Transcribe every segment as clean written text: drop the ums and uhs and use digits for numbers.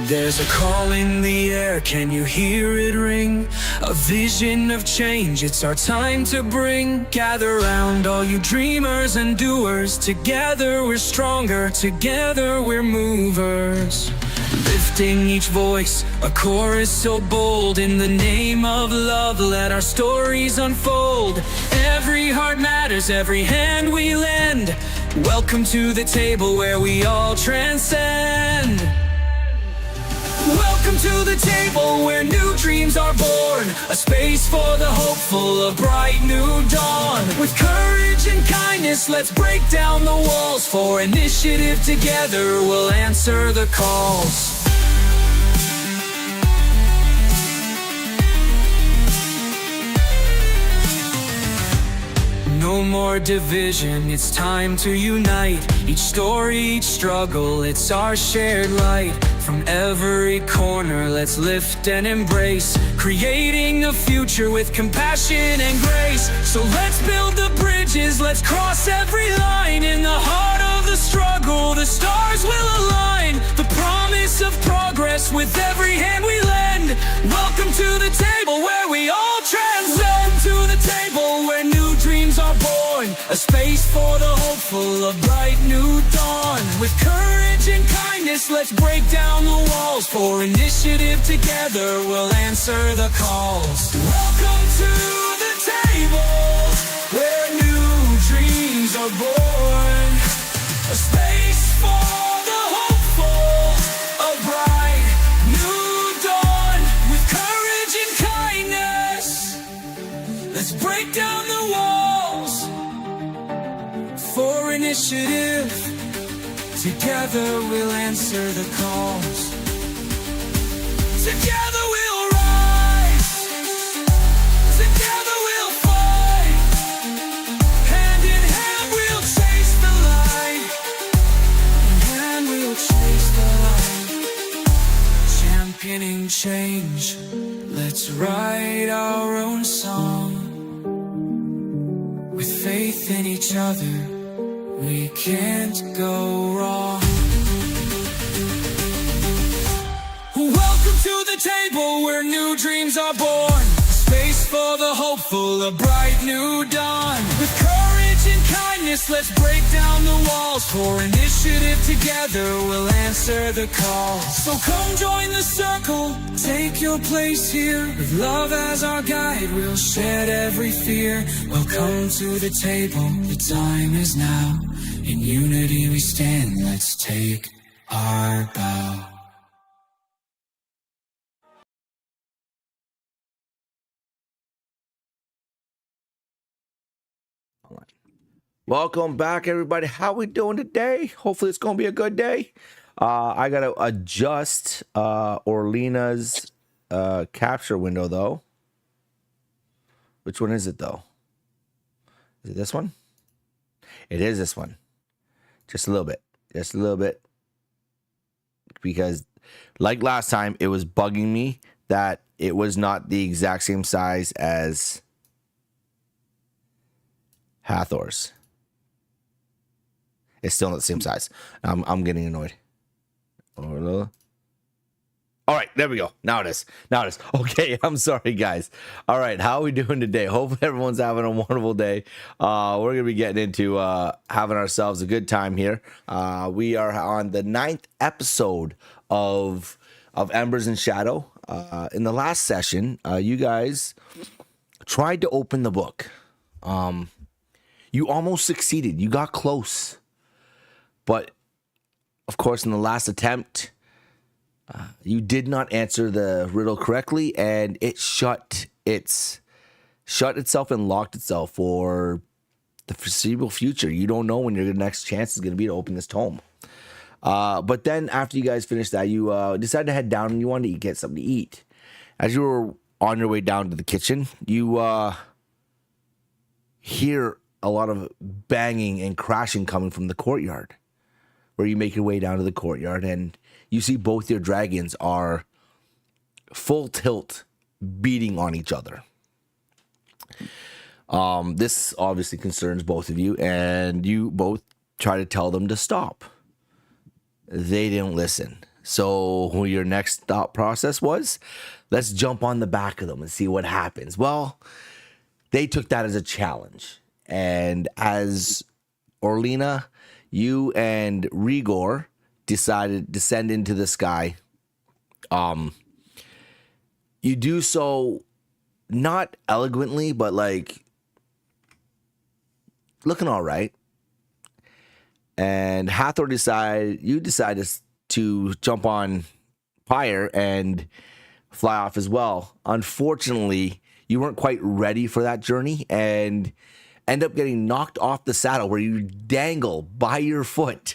There's a call in the air, can you hear it ring? A vision of change, it's our time to bring. Gather round all you dreamers and doers. Together we're stronger, together we're movers. Lifting each voice, a chorus so bold. In the name of love, let our stories unfold. Every heart matters, every hand we lend. Welcome to the table where we all transcend. Welcome to the table where new dreams are born. A space for the hopeful, a bright new dawn. With courage and kindness, let's break down the walls. For initiative, together we'll answer the calls. No more division, it's time to unite. Each story, each struggle, it's our shared light. From every corner, let's lift and embrace, creating a future with compassion and grace. So let's build the bridges, let's cross every line. In the heart of the struggle, the stars will align. The promise of progress with every hand we lend. Welcome to the table where we all transcend. To the table where new dreams are born. A space for the hopeful, a bright new dawn. With courage and kindness, let's break down the walls. For initiative, together we'll answer the calls. Welcome to the table where new dreams are born. A space for the hopeful, a bright new dawn. With courage and kindness, let's break down the walls. For initiative, together we'll answer the calls. Together we'll rise. Together we'll fight. Hand in hand we'll chase the light. In hand we'll chase the light. Championing change, let's write our own song. With faith in each other, we can't go wrong. Welcome to the table where new dreams are born. Space for the hopeful, a bright new dawn. With courage and kindness, let's break down the walls. For initiative, together we'll answer the call. So come join the circle, take your place here. With love as our guide, we'll shed every fear. Welcome to the table, the time is now. In unity we stand, let's take our bow. Welcome back, everybody. How we doing today? Hopefully it's gonna be a good day. I gotta adjust Orlena's capture window though. Which one is it though? Is it this one? It is this one. Just a little bit. Just a little bit. Because like last time, it was bugging me that it was not the exact same size as Hathor's. It's still not the same size. I'm getting annoyed. All right, there we go. Now it is. Now it is. Okay, I'm sorry, guys. All right, how are we doing today? Hopefully everyone's having a wonderful day. We're going to be getting into having ourselves a good time here. We are on the 9th episode of Embers and Shadow. In the last session, you guys tried to open the book. You almost succeeded. You got close. But, of course, in the last attempt, you did not answer the riddle correctly, and it shut itself and locked itself for the foreseeable future. You don't know when your next chance is going to be to open this tome. But then, after you guys finished that, you decided to head down and you wanted to get something to eat. As you were on your way down to the kitchen, you hear a lot of banging and crashing coming from the courtyard. Where you make your way down to the courtyard and you see both your dragons are full tilt beating on each other. This obviously concerns both of you, and you both try to tell them to stop. They didn't listen. So your next thought process was, let's jump on the back of them and see what happens. Well, they took that as a challenge. And as Orlina, you and Rigor decided to descend into the sky. You do so not elegantly, but like looking all right. And Hathor decided to jump on Pyre and fly off as well. Unfortunately, you weren't quite ready for that journey and end up getting knocked off the saddle where you dangle by your foot,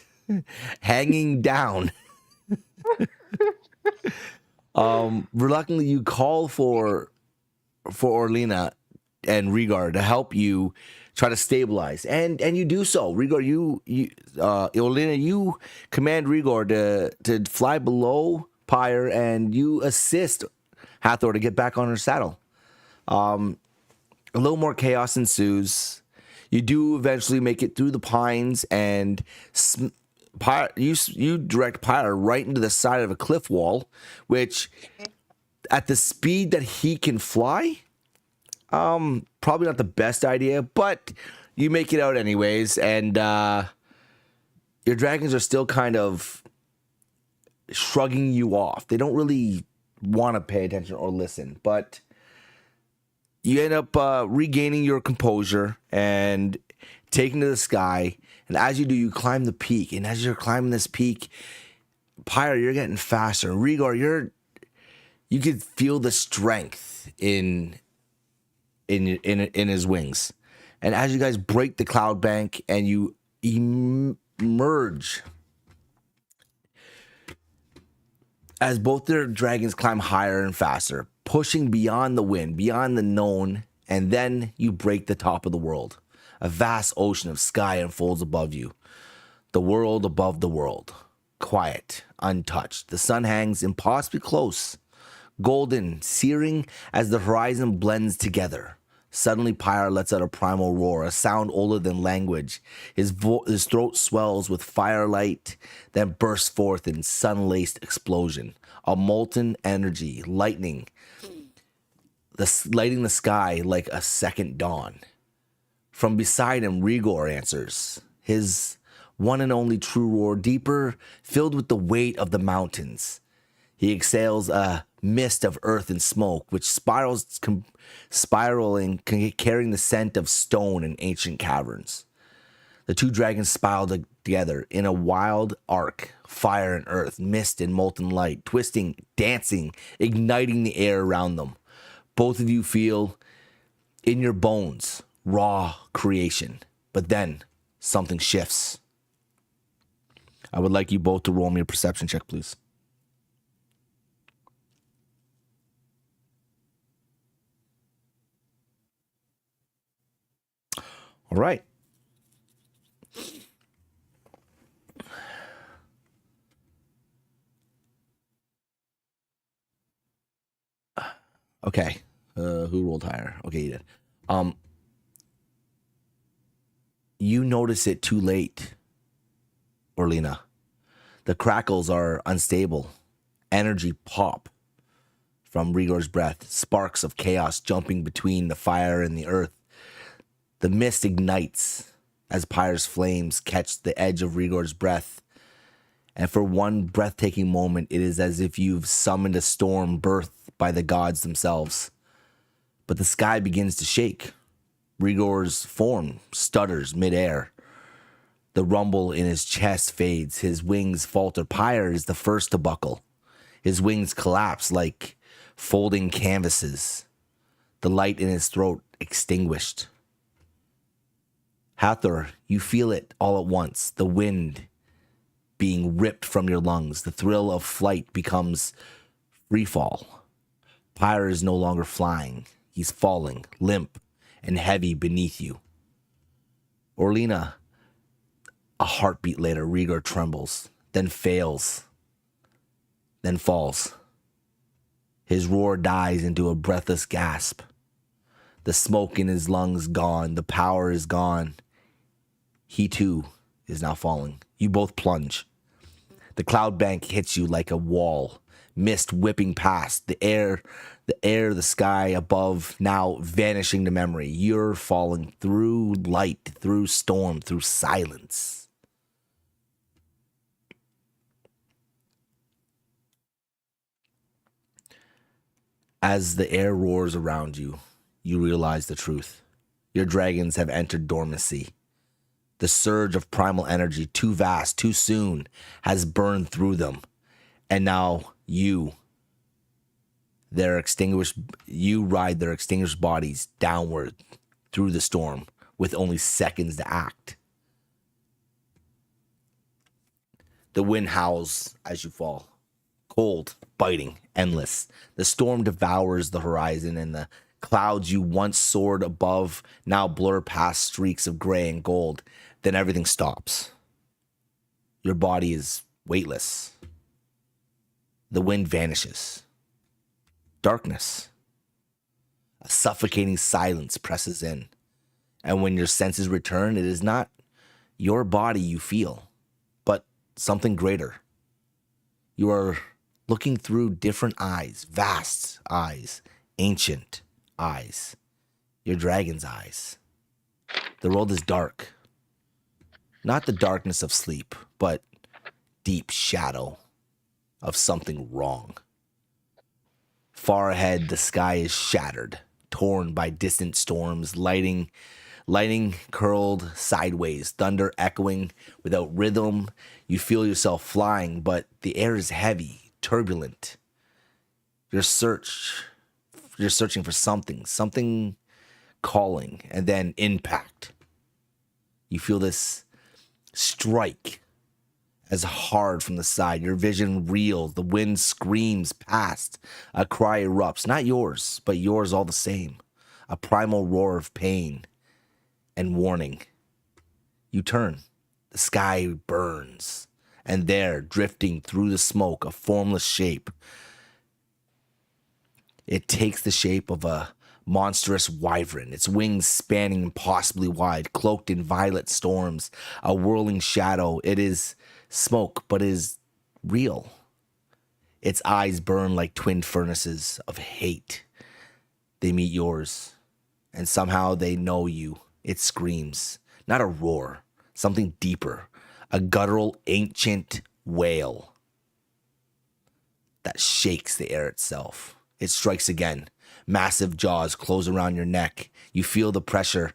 hanging down. Reluctantly, you call for Orlina and Rhaegar to help you try to stabilize, and you do so. Rhaegar, Orlina, you command Rhaegar to fly below Pyre, and you assist Hathor to get back on her saddle. A little more chaos ensues. You do eventually make it through the pines, and you direct Pyre right into the side of a cliff wall, which, at the speed that he can fly, probably not the best idea, but you make it out anyways, and your dragons are still kind of shrugging you off. They don't really want to pay attention or listen, but you end up regaining your composure and taking to the sky. And as you do, you climb the peak. And as you're climbing this peak, Pyre, you're getting faster. Rhaegar, you could feel the strength in his wings. And as you guys break the cloud bank and you emerge, as both their dragons climb higher and faster, pushing beyond the wind, beyond the known, and then you break the top of the world. A vast ocean of sky unfolds above you. The world above the world. Quiet, untouched. The sun hangs impossibly close. Golden, searing as the horizon blends together. Suddenly, Pyre lets out a primal roar, a sound older than language. His throat swells with firelight, then bursts forth in sun-laced explosion. A molten energy, lightning, lighting the sky like a second dawn. From beside him, Rhaegar answers, his one and only true roar, deeper, filled with the weight of the mountains. He exhales a mist of earth and smoke, which spiraling, carrying the scent of stone and ancient caverns. The two dragons spiral together in a wild arc, fire and earth, mist and molten light, twisting, dancing, igniting the air around them. Both of you feel in your bones raw creation, but then something shifts. I would like you both to roll me a perception check, please. All right. Okay. Who rolled higher? Okay, you did. You notice it too late, Orlina. The crackles are unstable. Energy pop from Rhaegar's breath. Sparks of chaos jumping between the fire and the earth. The mist ignites as Pyre's flames catch the edge of Rhaegar's breath. And for one breathtaking moment, it is as if you've summoned a storm birthed by the gods themselves. But the sky begins to shake. Rhaegar's form stutters midair. The rumble in his chest fades. His wings falter. Pyre is the first to buckle. His wings collapse like folding canvases. The light in his throat extinguished. Hathor, you feel it all at once. The wind being ripped from your lungs. The thrill of flight becomes free fall. Pyre is no longer flying. He's falling, limp and heavy beneath you. Orlina, a heartbeat later, Rhaegar trembles, then fails, then falls. His roar dies into a breathless gasp. The smoke in his lungs gone. The power is gone. He too is now falling. You both plunge. The cloud bank hits you like a wall, mist whipping past, the sky above now vanishing to memory. You're falling through light, through storm, through silence. As the air roars around you, you realize the truth. Your dragons have entered dormancy. The surge of primal energy, too vast, too soon, has burned through them. And now you ride their extinguished bodies downward through the storm with only seconds to act. The wind howls as you fall. Cold, biting, endless. The storm devours the horizon, and the clouds you once soared above now blur past streaks of gray and gold. Then everything stops. Your body is weightless. The wind vanishes. Darkness. A suffocating silence presses in. And when your senses return, it is not your body you feel, but something greater. You are looking through different eyes, vast eyes, ancient eyes, your dragon's eyes. The world is dark. Not the darkness of sleep, but deep shadow of something wrong. Far ahead, the sky is shattered, torn by distant storms, lightning curled sideways, thunder echoing without rhythm. You feel yourself flying, but the air is heavy, turbulent. You're searching for something calling, and then impact. You feel this strike as hard from the side. Your vision reels. The wind screams past. A cry erupts. Not yours, but yours all the same. A primal roar of pain and warning. You turn. The sky burns. And there, drifting through the smoke, a formless shape. It takes the shape of a monstrous wyvern, its wings spanning impossibly wide, cloaked in violet storms, a whirling shadow. It is smoke, but is real. Its eyes burn like twin furnaces of hate. They meet yours, and somehow they know you. It screams, not a roar, something deeper, a guttural, ancient wail that shakes the air itself. It strikes again. Massive jaws close around your neck. You feel the pressure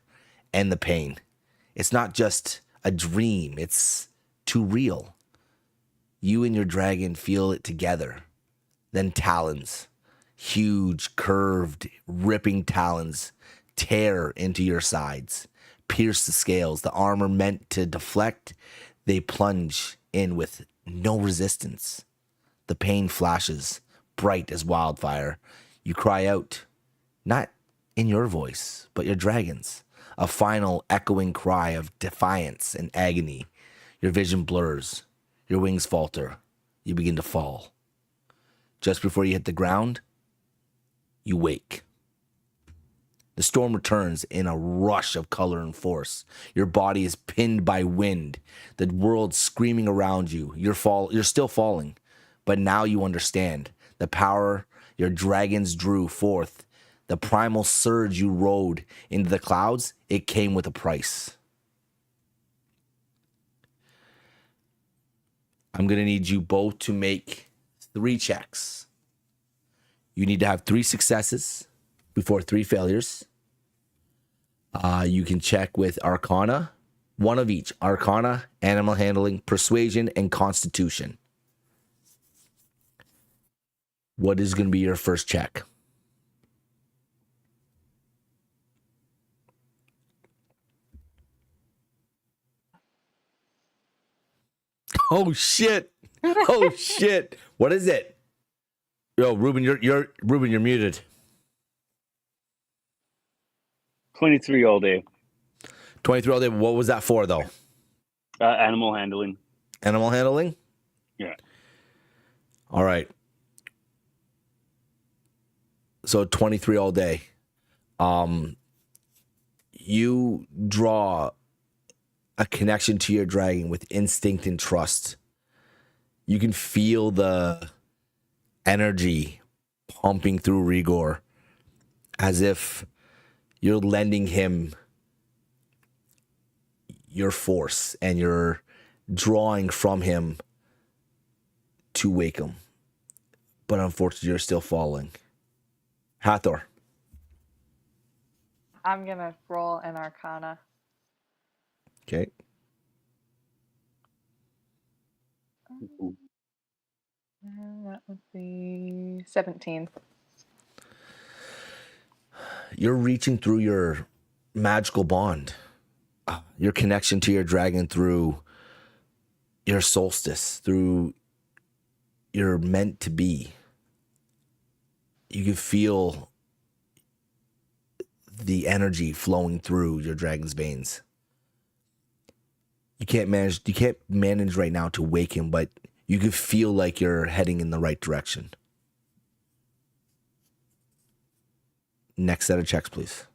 and the pain. It's not just a dream. It's too real. You and your dragon feel it together. Then talons, huge, curved, ripping talons, tear into your sides, pierce the scales. The armor meant to deflect, they plunge in with no resistance. The pain flashes, bright as wildfire. You cry out, not in your voice, but your dragon's, a final echoing cry of defiance and agony. Your vision blurs, your wings falter, you begin to fall. Just before you hit the ground, you wake. The storm returns in a rush of color and force. Your body is pinned by wind, the world screaming around you. You're still falling, but now you understand. The power your dragons drew forth, the primal surge you rode into the clouds, it came with a price. I'm going to need you both to make 3 checks. You need to have 3 successes before 3 failures. You can check with Arcana, 1 of each. Arcana, Animal Handling, Persuasion, and Constitution. What is going to be your first check? Oh shit! Oh shit! What is it? Yo, Ruben, you're muted. 23 all day. 23 all day. What was that for, though? Animal handling. Animal handling? Yeah. All right. So 23 all day. You draw a connection to your dragon with instinct and trust. You can feel the energy pumping through Rigor as if you're lending him your force and you're drawing from him to wake him. But unfortunately, you're still falling. Hathor. I'm gonna roll an Arcana. Okay. And that would be 17. You're reaching through your magical bond, your connection to your dragon through your solstice, through your meant to be. You can feel the energy flowing through your dragon's veins. You can't manage right now to wake him, but you can feel like you're heading in the right direction. Next set of checks, please.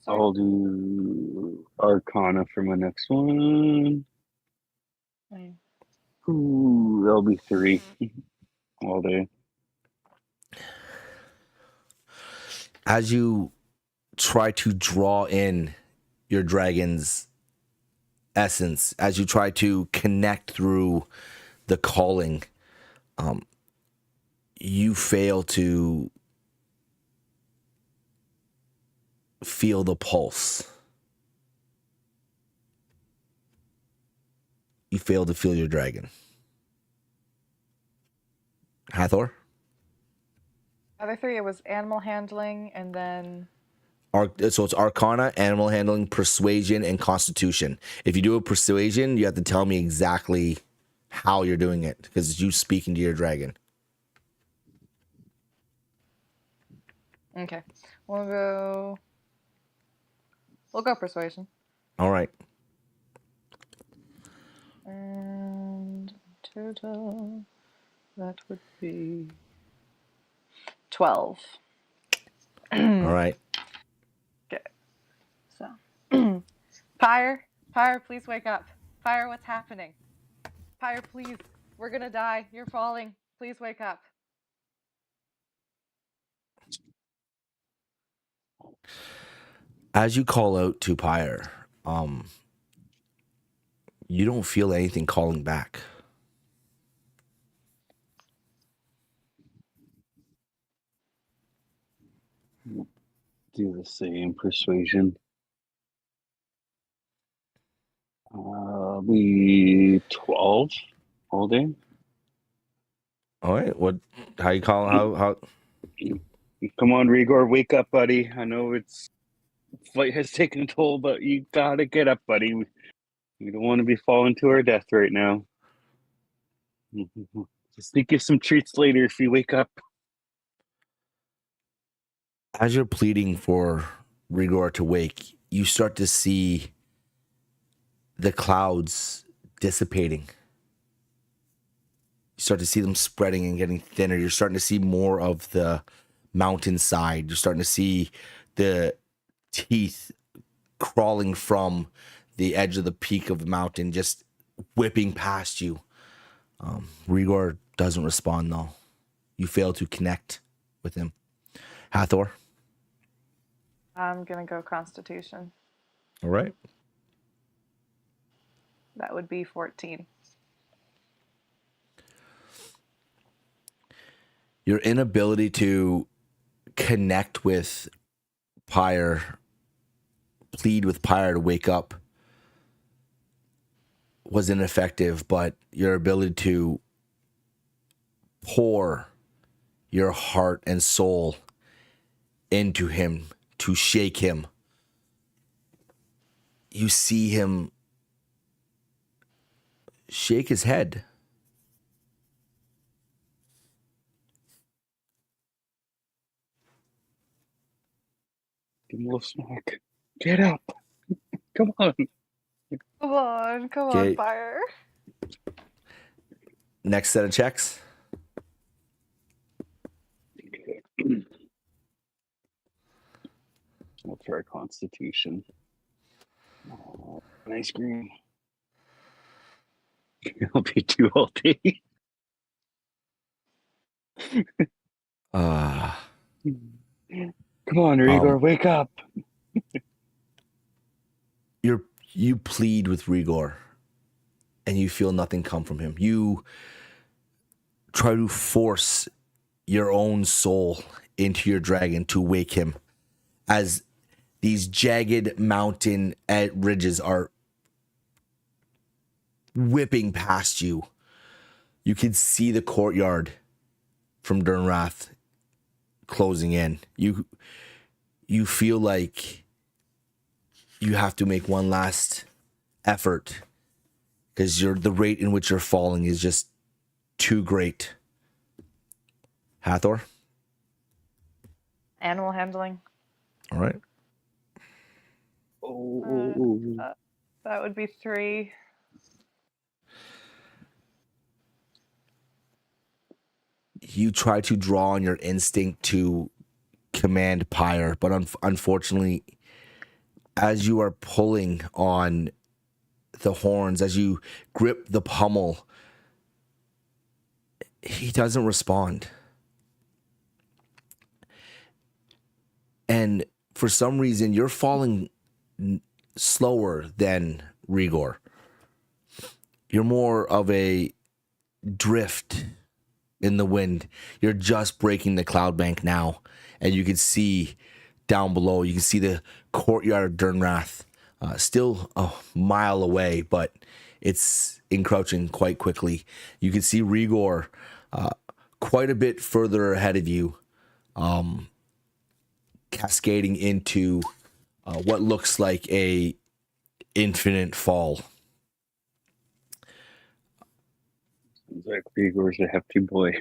I'll do Arcana for my next one. Fine. Ooh, that'll be 3 all day. As you try to draw in your dragon's essence, as you try to connect through the calling, you fail to feel the pulse. You fail to feel your dragon. Hathor? Other 3, it was animal handling, and then So it's Arcana, Animal Handling, Persuasion, and Constitution. If you do a Persuasion, you have to tell me exactly how you're doing it, because it's you speaking to your dragon. okay, we'll go persuasion. All right. And total, that would be 12. All right. Okay, so Pyre, please wake up. Pyre, what's happening? Pyre, please, we're gonna die. You're falling. Please wake up. As you call out to Pyre, you don't feel anything calling back. Do the same Persuasion. Be 12 all day. All right. How you call, how? Come on, Rigor, wake up, buddy. I know flight has taken a toll, but you gotta get up, buddy. We don't want to be falling to our death right now. Just think of some treats later if you wake up. As you're pleading for Rigor to wake, you start to see the clouds dissipating. You start to see them spreading and getting thinner. You're starting to see more of the mountainside. You're starting to see the teeth crawling from the edge of the peak of the mountain, just whipping past you. Rigor doesn't respond, though. You fail to connect with him. Hathor? I'm gonna go Constitution. All right. That would be 14. Your inability to connect with Pyre, plead with Pyre to wake up, was ineffective, but your ability to pour your heart and soul into him, to shake him, you see him shake his head. Give him a little smack. Get up. Come on. Come Okay. on, Pyre. Next set of checks. We'll try Constitution. Nice green. It'll be too old. Uh, Come on, Rigor, wake up. you plead with Rigor, and you feel nothing come from him. You try to force your own soul into your dragon to wake him, as these jagged mountain ridges are whipping past you. You can see the courtyard from Durnrath closing in. You feel like you have to make one last effort because the rate in which you're falling is just too great. Hathor? Animal handling. All right. That would be 3. You try to draw on your instinct to command Pyre, but unfortunately, as you are pulling on the horns, as you grip the pommel, he doesn't respond. And for some reason, you're falling slower than Rigor. You're more of a drift in the wind. You're just breaking the cloud bank now, and you can see down below, you can see the courtyard of Durnrath, still a mile away, but it's encroaching quite quickly. You can see Rigor quite a bit further ahead of you, cascading into what looks like a infinite fall. Sounds like Rigor's a hefty boy.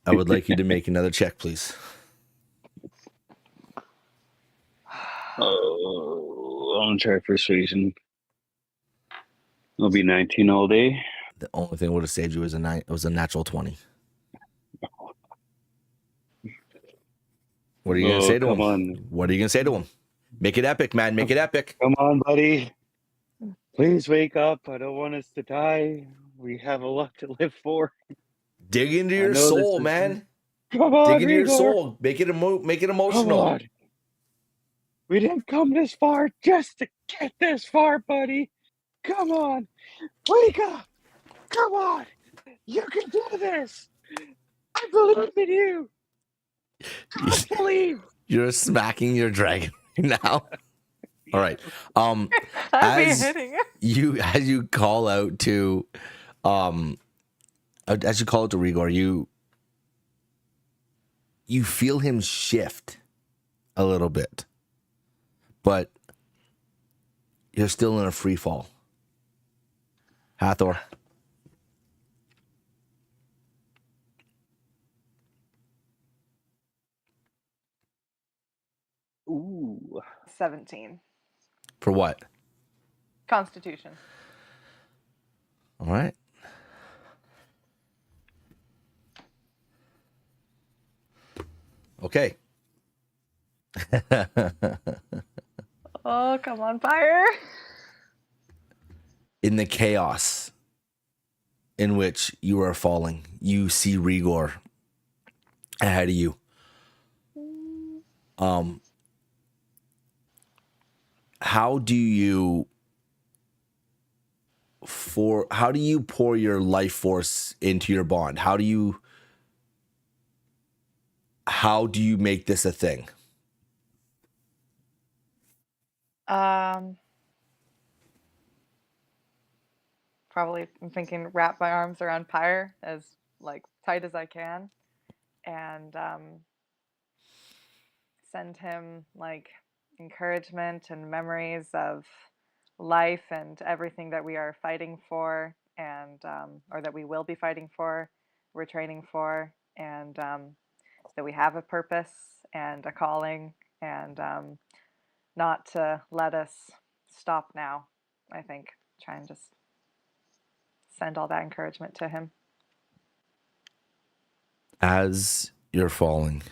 I would like you to make another check, please. Oh, I'll try persuasion. It'll be 19 all day. The only thing would have saved you was a natural 20. What are you going to say to him? On. What are you going to say to him? Make it epic, man. Make it epic. Come on, buddy. Please wake up. I don't want us to die. We have a lot to live for. Dig into your soul, man. Come on, dig into Rigor. your soul. Make it emotional. Come on. We didn't come this far just to get this far, buddy. Come on. Wake up. Come on. You can do this. I believe in you. I believe. You're smacking your dragon now. All right. I'd be hitting. As you call out to Rigor, you feel him shift a little bit, but you're still in a free fall. Hathor. Ooh. 17. For what? Constitution. All right. Okay. Oh, come on, fire. In the chaos in which you are falling, you see Rigor ahead of you. How do you pour your life force into your bond? How do you make this a thing? Probably I'm thinking wrap my arms around Pyre as like tight as I can and send him like encouragement and memories of life and everything that we are fighting for and or that we will be fighting for, we're training for, and that we have a purpose and a calling, and not to let us stop now. I think try and just send all that encouragement to him. As you're falling,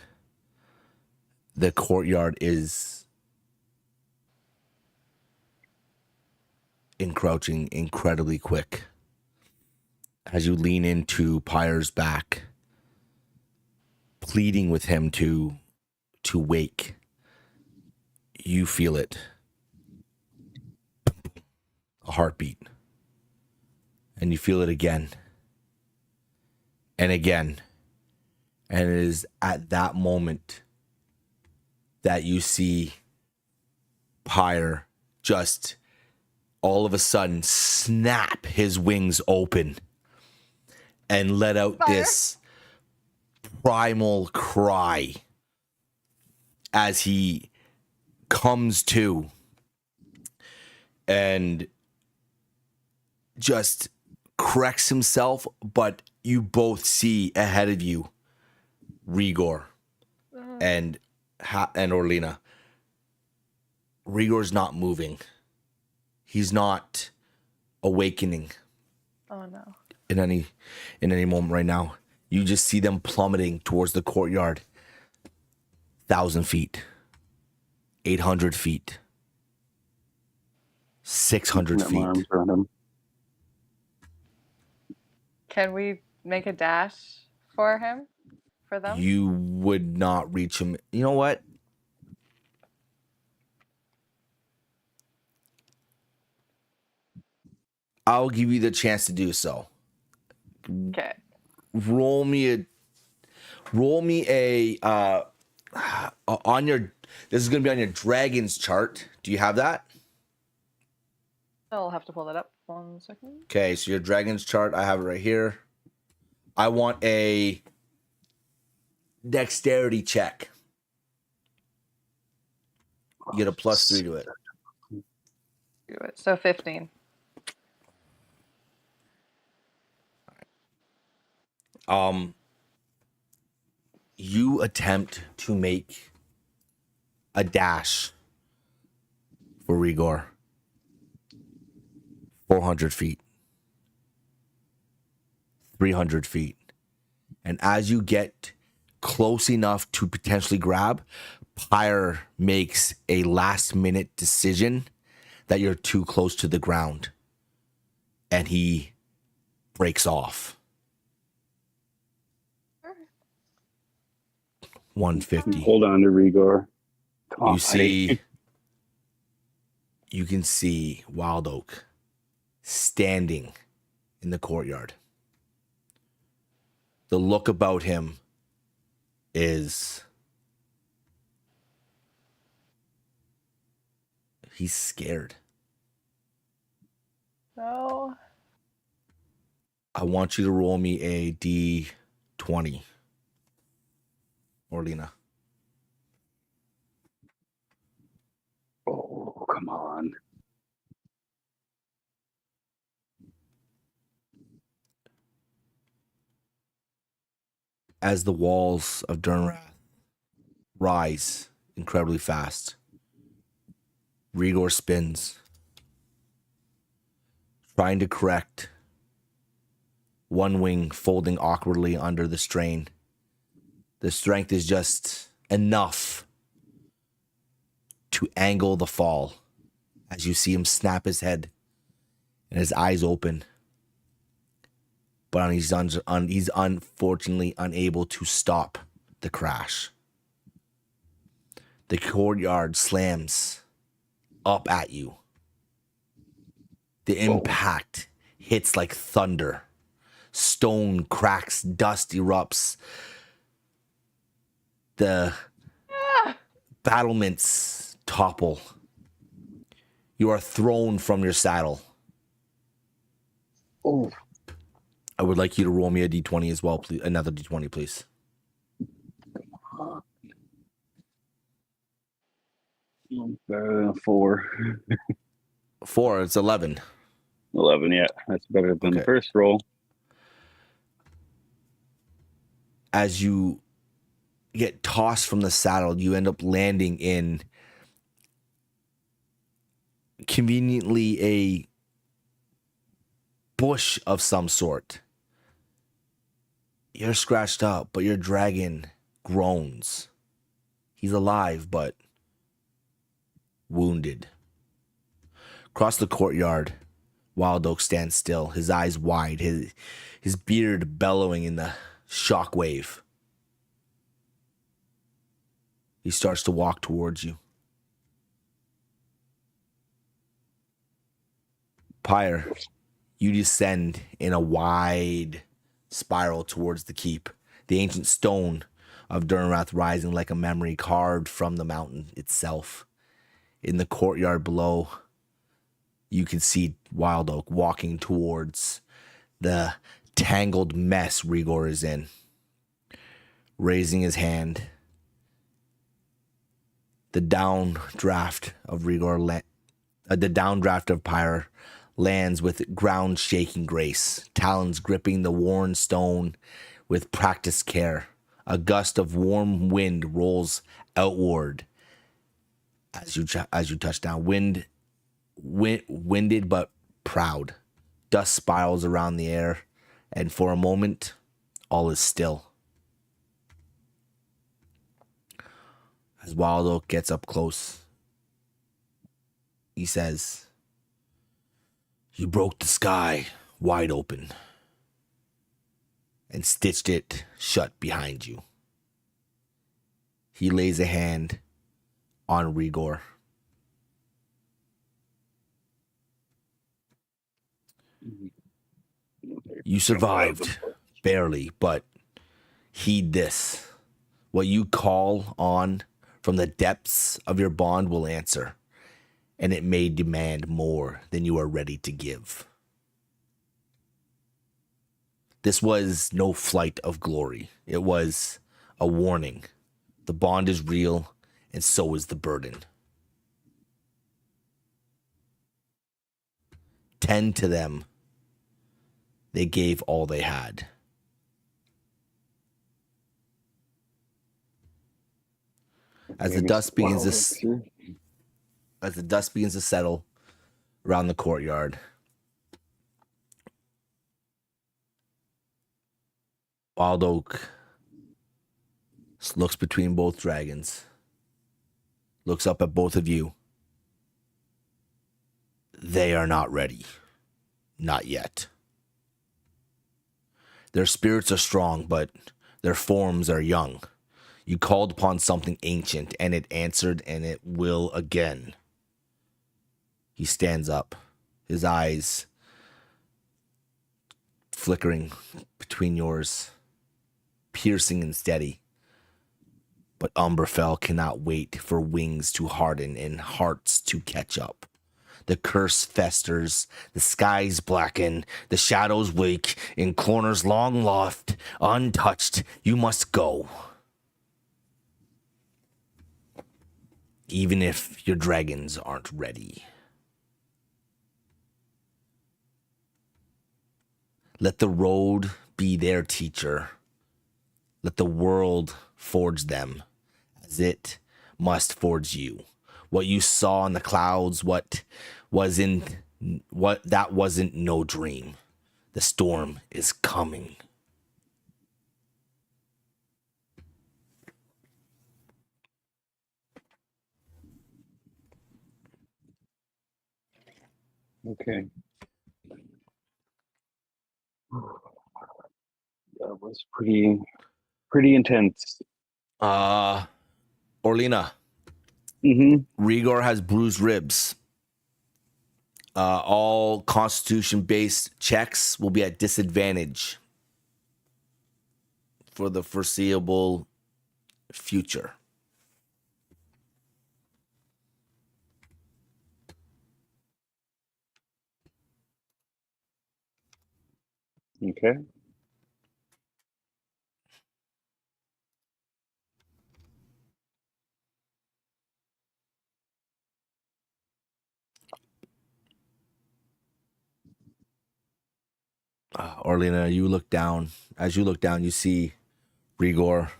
the courtyard is encroaching incredibly quick. as you lean into Pyre's back, pleading with him to wake. You feel it. A heartbeat. And you feel it again. And again. And it is at that moment that you see Pyre just all of a sudden snap his wings open and let out this primal cry as he comes to and just corrects himself, but you both see ahead of you Rigor and Orlina. Rigor's not moving. He's not awakening. Oh no. In any moment right now. You just see them plummeting towards the courtyard. 1,000 feet. 800 feet. 600 feet. Arms around him. Can we make a dash for him? For them? You would not reach him. You know what? I'll give you the chance to do so. Okay. Roll me a on your, this is going to be on your dragon's chart. Do you have that? I'll have to pull that up 1 second. Okay, so your dragon's chart, I have it right here. I want a dexterity check. You get a +3 to it. Do it. So 15. You attempt to make a dash for Rigor. 400 feet. 300 feet. And as you get close enough to potentially grab, Pyre makes a last-minute decision that you're too close to the ground. And he breaks off. 150. Hold on to Rigor. Come on, You see, you can see Wild Oak standing in the courtyard. The look about him is, he's scared. No. I want you to roll me a D20. Orlina. Oh, come on. As the walls of Durnrath rise incredibly fast, Rigor spins, trying to correct, one wing folding awkwardly under the strain. The strength is just enough to angle the fall as you see him snap his head and his eyes open. But he's unfortunately unable to stop the crash. The courtyard slams up at you. The impact hits like thunder. Stone cracks, dust erupts. The battlements topple. You are thrown from your saddle. Oh. I would like you to roll me a d20 as well, please. Another d20, please. 4. 4, it's 11. 11, yeah. That's better than the Okay. first roll. As you get tossed from the saddle, you end up landing in conveniently a bush of some sort. You're scratched up, but your dragon groans. He's alive, but wounded. Across the courtyard, Wild Oak stands still, his eyes wide, his beard bellowing in the shock wave. He starts to walk towards you. Pyre, you descend in a wide spiral towards the keep, the ancient stone of Durnrath rising like a memory carved from the mountain itself. In the courtyard below, you can see Wild Oak walking towards the tangled mess Rigor is in, raising his hand. The downdraft of Pyre lands with ground-shaking grace, talons gripping the worn stone with practiced care. A gust of warm wind rolls outward as you touch down. Winded but proud. Dust spirals around the air, and for a moment, all is still. As Wild Oak gets up close, he says, "You broke the sky wide open and stitched it shut behind you." He lays a hand on Rigor. "You survived, barely, but heed this. What you call on from the depths of your bond will answer, and it may demand more than you are ready to give. This was no flight of glory. It was a warning. The bond is real, and so is the burden. Tend to them. They gave all they had." As the dust begins to settle around the courtyard, Wild Oak looks between both dragons, looks up at both of you. "They are not ready. Not yet. Their spirits are strong, but their forms are young. You called upon something ancient, and it answered, and it will again." He stands up, his eyes flickering between yours, piercing and steady. But Umberfell cannot wait for wings to harden and hearts to catch up. The curse festers, the skies blacken, the shadows wake in corners long lost, untouched. You must go. Even if your dragons aren't ready. Let the road be their teacher. Let the world forge them, as it must forge you. What you saw in the clouds, that wasn't no dream. The storm is coming. Okay. That was pretty intense. Orlina. Rigor has bruised ribs. All constitution-based checks will be at disadvantage for the foreseeable future. Okay. Orlina, you look down. As you look down, you see Rigor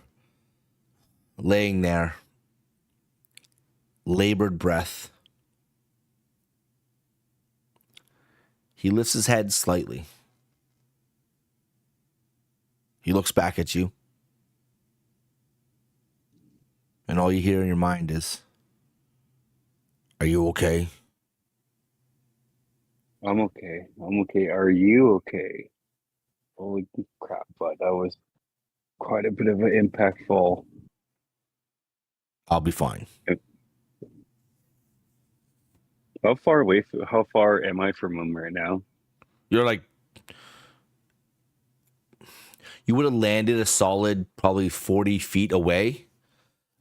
laying there, labored breath. He lifts his head slightly. He looks back at you. And all you hear in your mind is, "Are you okay?" I'm okay. I'm okay. Are you okay? Holy crap, but that was quite a bit of an impact fall. I'll be fine. How far am I from him right now? You're like, you would have landed a solid probably 40 feet away.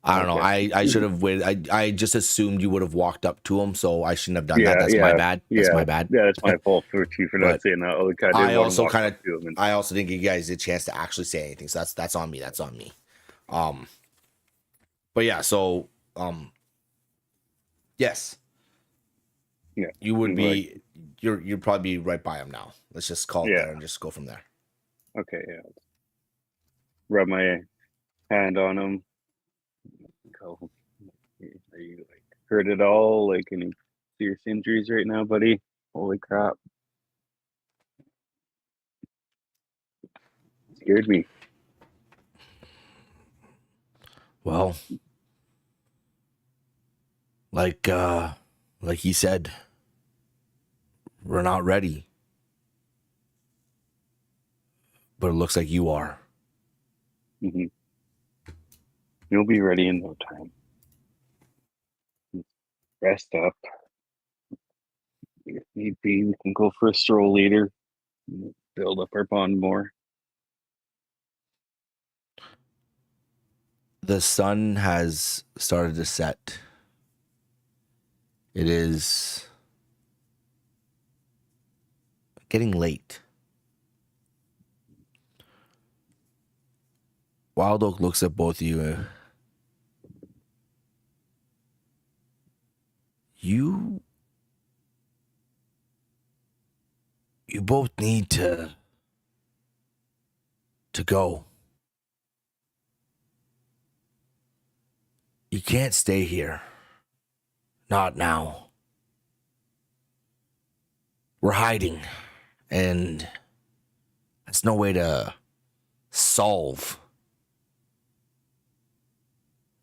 I don't know. Okay. I should have waited. I just assumed you would have walked up to him, so I shouldn't have done that. Yeah, That's my bad. That's my bad. yeah. That's my fault for Chief for not But saying that. Like, I did I want to also walk kind up of, to him, and I also didn't give you guys a chance to actually say anything. So that's on me. That's on me. Um, but yeah. So yes, yeah, you would like, be. You'd probably be right by him now. Let's just call it yeah. there and just go from there. Okay, yeah. Rub my hand on him. Go. Are you like hurt at all? Like any serious injuries right now, buddy? Holy crap! Scared me. Well, like he said, we're not ready, but it looks like you are. Hmm. You'll be ready in no time. Rest up. If need be, we can go for a stroll later. Build up our bond more. The sun has started to set. It is getting late. Wild Oak looks at both of you. You both need to go. You can't stay here. Not now. We're hiding, and that's no way to solve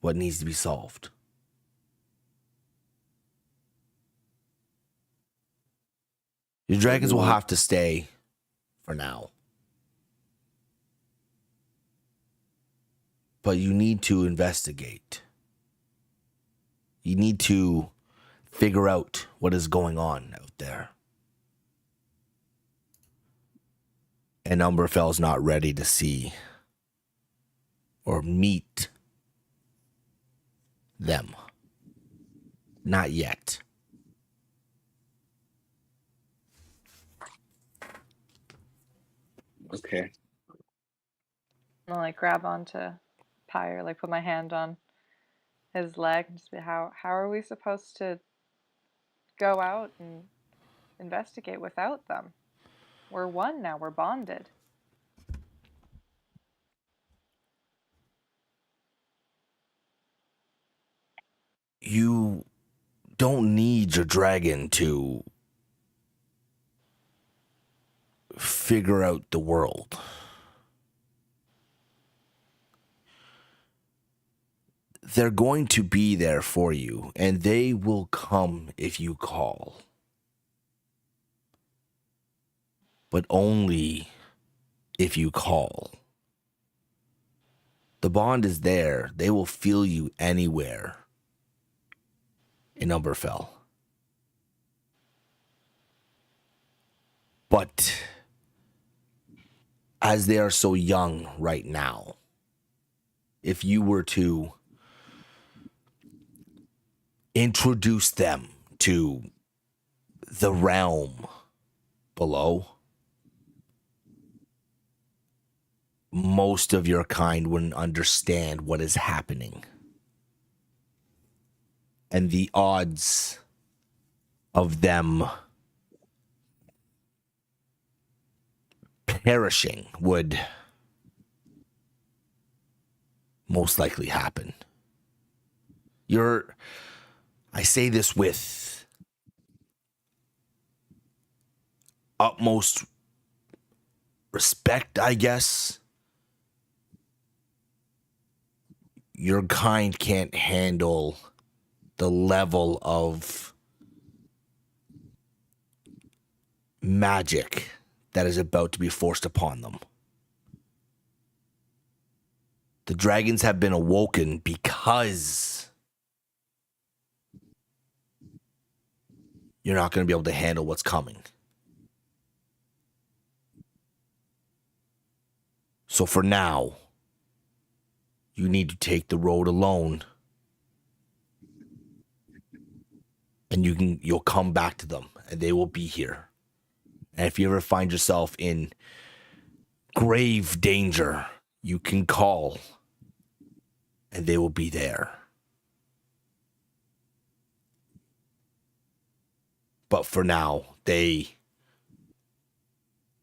what needs to be solved. Your dragons will have to stay for now. But you need to investigate. You need to figure out what is going on out there. And Umberfell's not ready to see or meet them. Not yet. Okay. I'll like grab onto Pyre, like put my hand on his leg and just be how are we supposed to go out and investigate without them? We're one now, we're bonded. You don't need your dragon to figure out the world. They're going to be there for you, and they will come if you call. But only if you call. The bond is there. They will feel you anywhere in Umberfell. But as they are so young right now, if you were to introduce them to the realm below, most of your kind wouldn't understand what is happening. And the odds of them perishing would most likely happen. I say this with utmost respect, I guess. Your kind can't handle the level of magic that is about to be forced upon them. The dragons have been awoken because you're not going to be able to handle what's coming. So for now, you need to take the road alone, and you'll come back to them, and they will be here. And if you ever find yourself in grave danger, you can call, and they will be there. But for now, they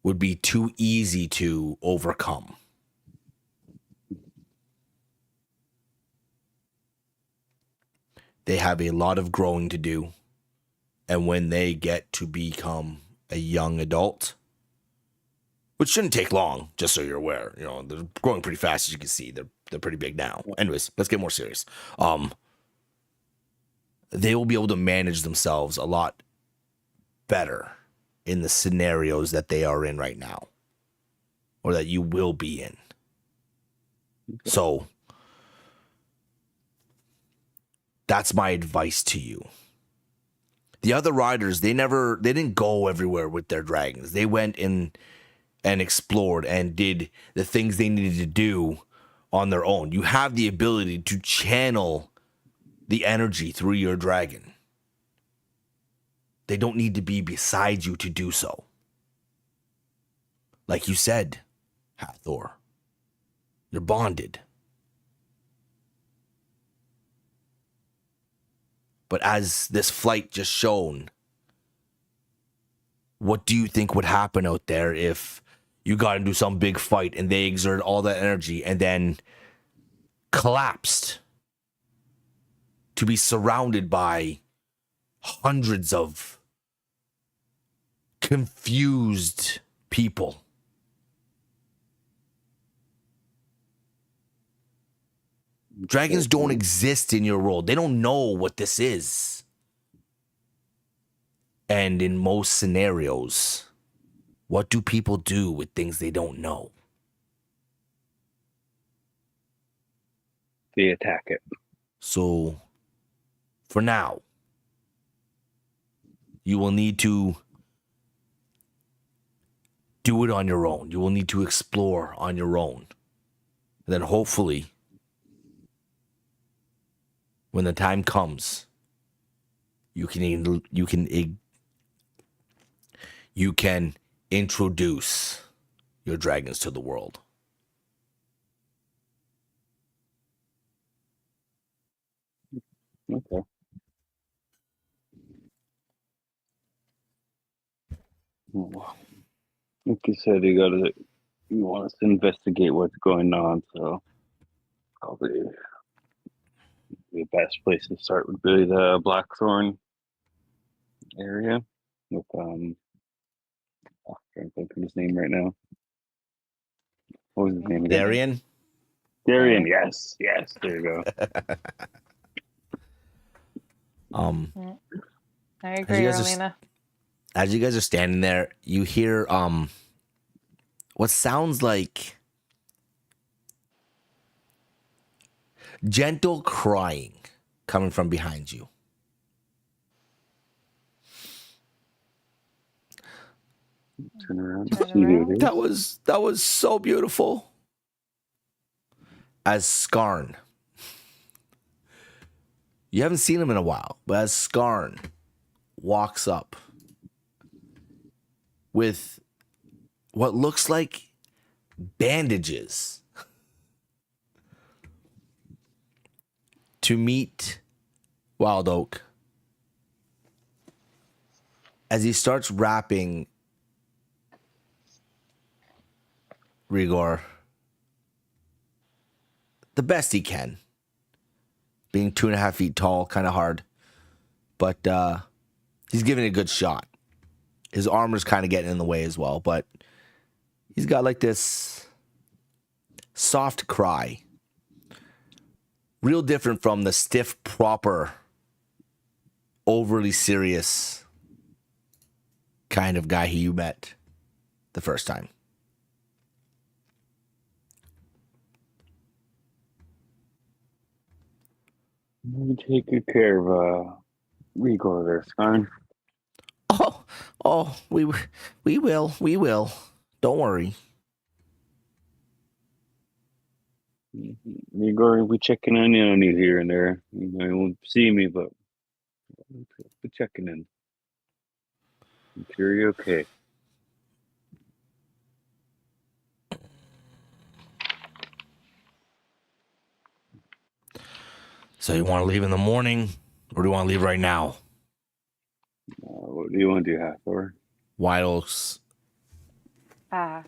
would be too easy to overcome. They have a lot of growing to do, and when they get to become a young adult, which shouldn't take long, just so you're aware. You know, they're growing pretty fast, as you can see. They're pretty big now. Anyways, let's get more serious. They will be able to manage themselves a lot better in the scenarios that they are in right now, or that you will be in. So that's my advice to you. The other riders, they didn't go everywhere with their dragons. They went in and explored and did the things they needed to do on their own. You have the ability to channel the energy through your dragon. They don't need to be beside you to do so. Like you said, Hathor, you're bonded. But as this flight just shown, what do you think would happen out there if you got into some big fight and they exerted all that energy and then collapsed to be surrounded by hundreds of confused people? Dragons don't exist in your world. They don't know what this is. And in most scenarios, what do people do with things they don't know? They attack it. So, for now, you will need to do it on your own. You will need to explore on your own. And then hopefully, when the time comes, you can introduce your dragons to the world. Okay. Well, like you said, you want us to investigate what's going on, so probably the best place to start would be the Blackthorn area with I'm trying to think of his name right now. What was his name again? Darian? Darian, yes, there you go. I agree, Arlena. As you guys are standing there, you hear what sounds like gentle crying coming from behind you. Turn around and see who it is. That was so beautiful. As Skarn, you haven't seen him in a while, but as Skarn walks up with what looks like bandages to meet Wild Oak, as he starts wrapping Rigor the best he can. Being 2.5 feet tall, kind of hard. But he's giving it a good shot. His armor's kind of getting in the way as well, but he's got like this soft cry. Real different from the stiff, proper, overly serious kind of guy you met the first time. You take good care of Rigor there, son. We will. Don't worry. Rigor will be checking on you here and there. You know, you won't see me, but we'll be checking in. I'm sure you're okay. So you want to leave in the morning, or do you want to leave right now? What do you want to do, Hathor? White Oak's Ah,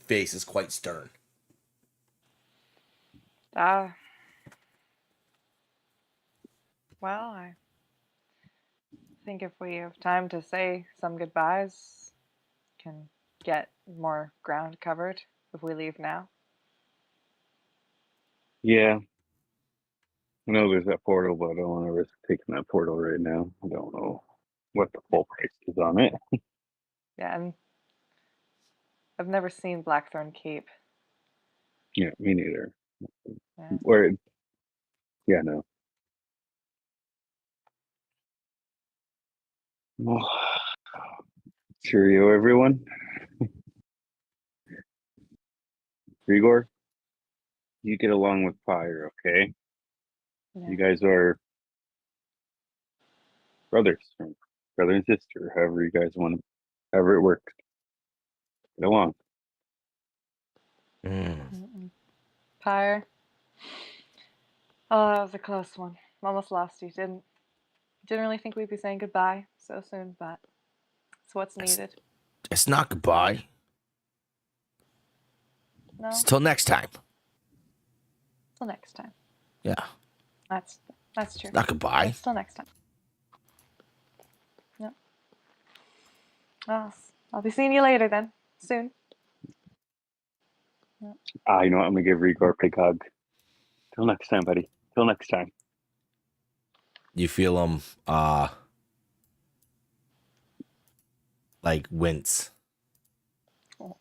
face is quite stern. well, I think if we have time to say some goodbyes, can get more ground covered if we leave now. Yeah. I know there's that portal, but I don't want to risk taking that portal right now. I don't know what the full price is on it. Yeah, and I've never seen Blackthorn Keep. Yeah, me neither. Yeah. Where? Yeah, no. Well, cheerio, everyone. Rigor, you get along with fire, okay? Yeah. You guys are brothers, or brother and sister, however you guys want to, however it works. Get along. Pyre. Oh, that was a close one. Almost lost you. Didn't really think we'd be saying goodbye so soon, but it's what's needed. It's not goodbye. No, It's till next time. till next time. Yeah. That's true. Not goodbye. It's till next time. Yep. Well, I'll be seeing you later then. Soon. Yep. You know what? I'm gonna give Rigor a big hug. Till next time, buddy. Till next time. You feel him like wince. Oh,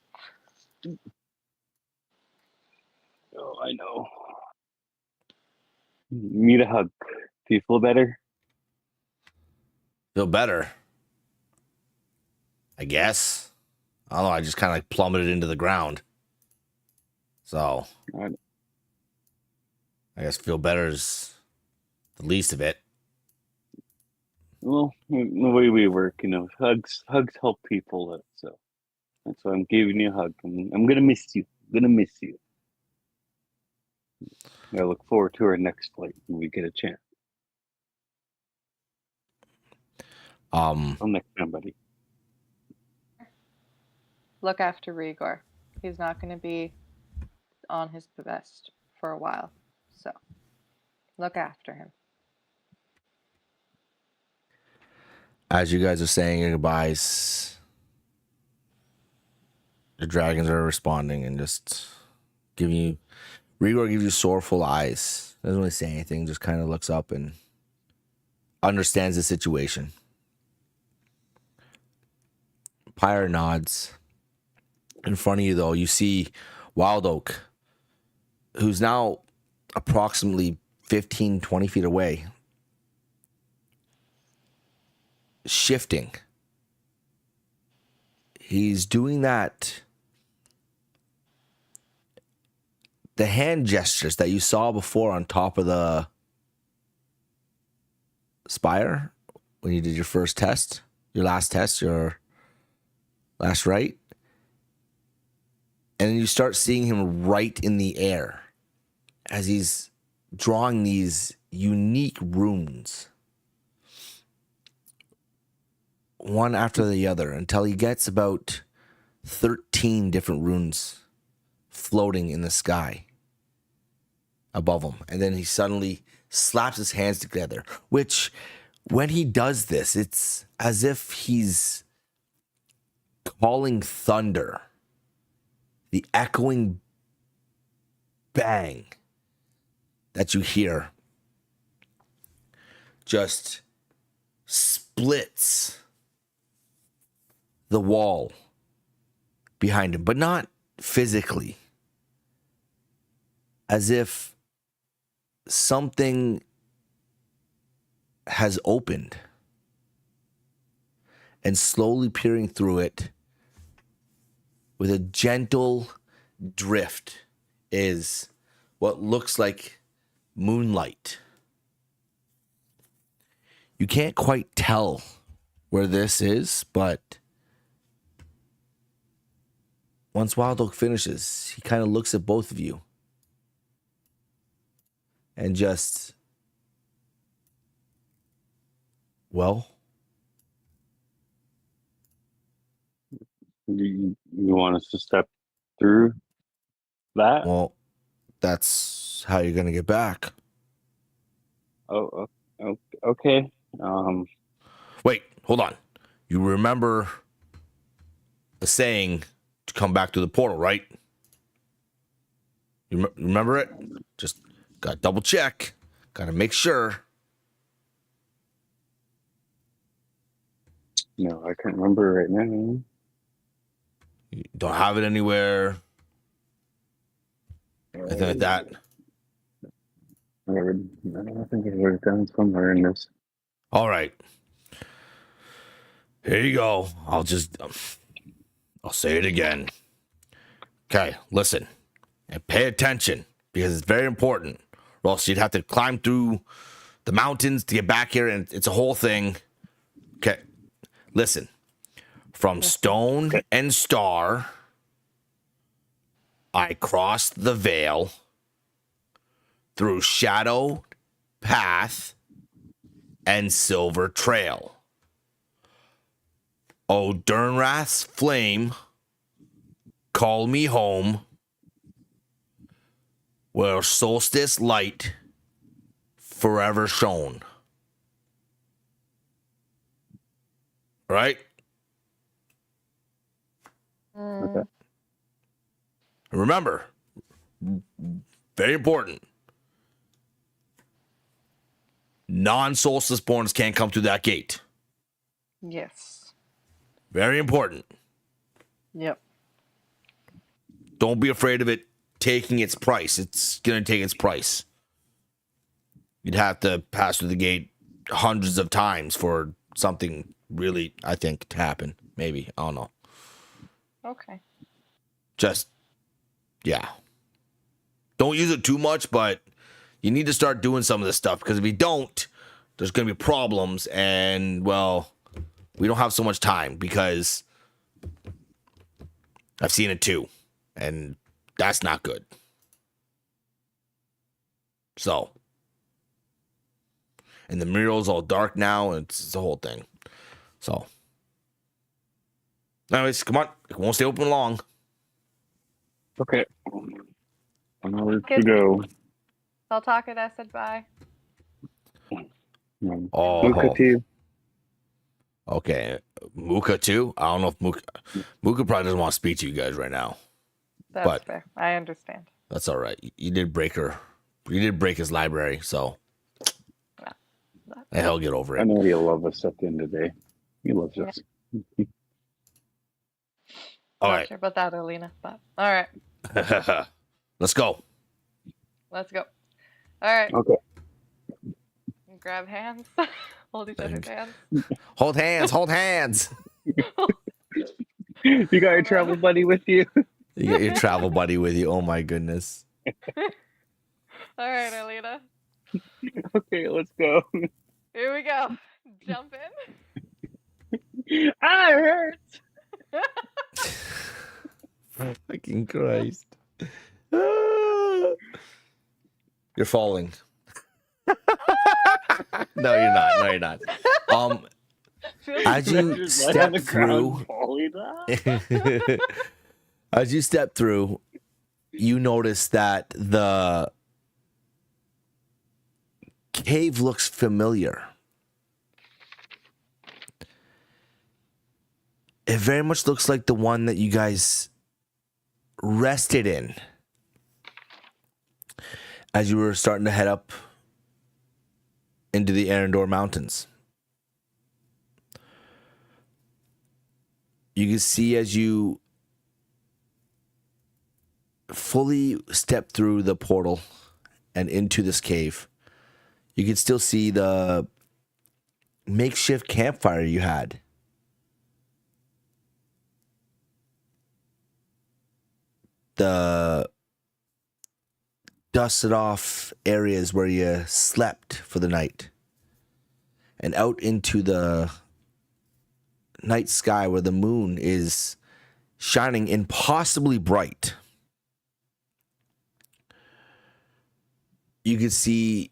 I know. Need a hug. Do you feel better? Feel better. I guess. I don't know, I just kind of like plummeted into the ground. So I guess feel better is the least of it. Well, the way we work, you know, hugs help people out, so that's why I'm giving you a hug. I'm gonna miss you. I'm gonna miss you. I look forward to our next flight when we get a chance. Till next time, buddy. Look after Rigor. He's not going to be on his best for a while, so look after him. As you guys are saying your goodbyes, the dragons are responding and just giving you. Rigor gives you sorrowful eyes. Doesn't really say anything, just kind of looks up and understands the situation. Pyre nods. In front of you, though, you see Wild Oak, who's now approximately 15, 20 feet away, shifting. He's doing that. The hand gestures that you saw before on top of the spire when you did your first test, your last test, your last rite. And then you start seeing him right in the air as he's drawing these unique runes, one after the other, until he gets about 13 different runes floating in the sky above him. And then he suddenly slaps his hands together, which when he does this, it's as if he's calling thunder. The echoing bang that you hear just splits the wall behind him, but not physically. As if something has opened, and slowly peering through it with a gentle drift is what looks like moonlight. You can't quite tell where this is, but once Wild Oak finishes, he kind of looks at both of you and just, well, You want us to step through that? well, that's how you're gonna get back. Okay. Wait, hold on. You remember the saying to come back to the portal, right? You remember it? Just gotta double check. Gotta make sure. No, I can't remember right now. You don't have it anywhere. Anything like that. I don't think I wrote it down somewhere in this. All right. Here you go. I'll say it again. Okay, listen. And pay attention because it's very important. Or else you'd have to climb through the mountains to get back here, and it's a whole thing. Okay, listen. From Stone and Star, I crossed the veil through Shadow Path and Silver Trail. O Durnrath's flame, call me home, where solstice light forever shone. Right? Okay. Remember, very important. Non-solstice borns can't come through that gate. Yes. Very important. Yep. Don't be afraid of it taking its price. It's going to take its price. You'd have to pass through the gate hundreds of times for something really, I think, to happen. Maybe. I don't know. Okay. Just, yeah. Don't use it too much, but you need to start doing some of this stuff because if you don't, there's going to be problems and, well, we don't have so much time because I've seen it too, and that's not good. So, and the mural's all dark now, and it's the whole thing. So, anyways, come on. It won't stay open long. Okay. I'm ready to go. I'll talk it. I said bye. Oh. Luca too. Okay, Muka too. I don't know if Muka probably doesn't want to speak to you guys right now. That's But- fair. I understand. That's all right. You did break his library, so and he'll get over I it. know he'll love us at the end of the day. He loves Yeah. us. All Not right, sure about that, Alina, but all right. let's go. Let's go. All right. Okay. Grab hands. Hold each other's hands. Hold hands. Hold hands. You got your travel buddy with you? You get your travel buddy with you. Oh my goodness. All right, Alina. Okay, let's go. Here we go. Jump in. Ah, it hurts. Fucking Christ. You're falling. No, you're not. No, you're not. As you Just lie on step the ground, through, falling down. as you step through, you notice that the cave looks familiar. It very much looks like the one that you guys rested in as you were starting to head up into the Arendor Mountains. You can see as you fully step through the portal and into this cave, you can still see the makeshift campfire you had. The dusted off areas where you slept for the night. And out into the night sky where the moon is shining impossibly bright. You can see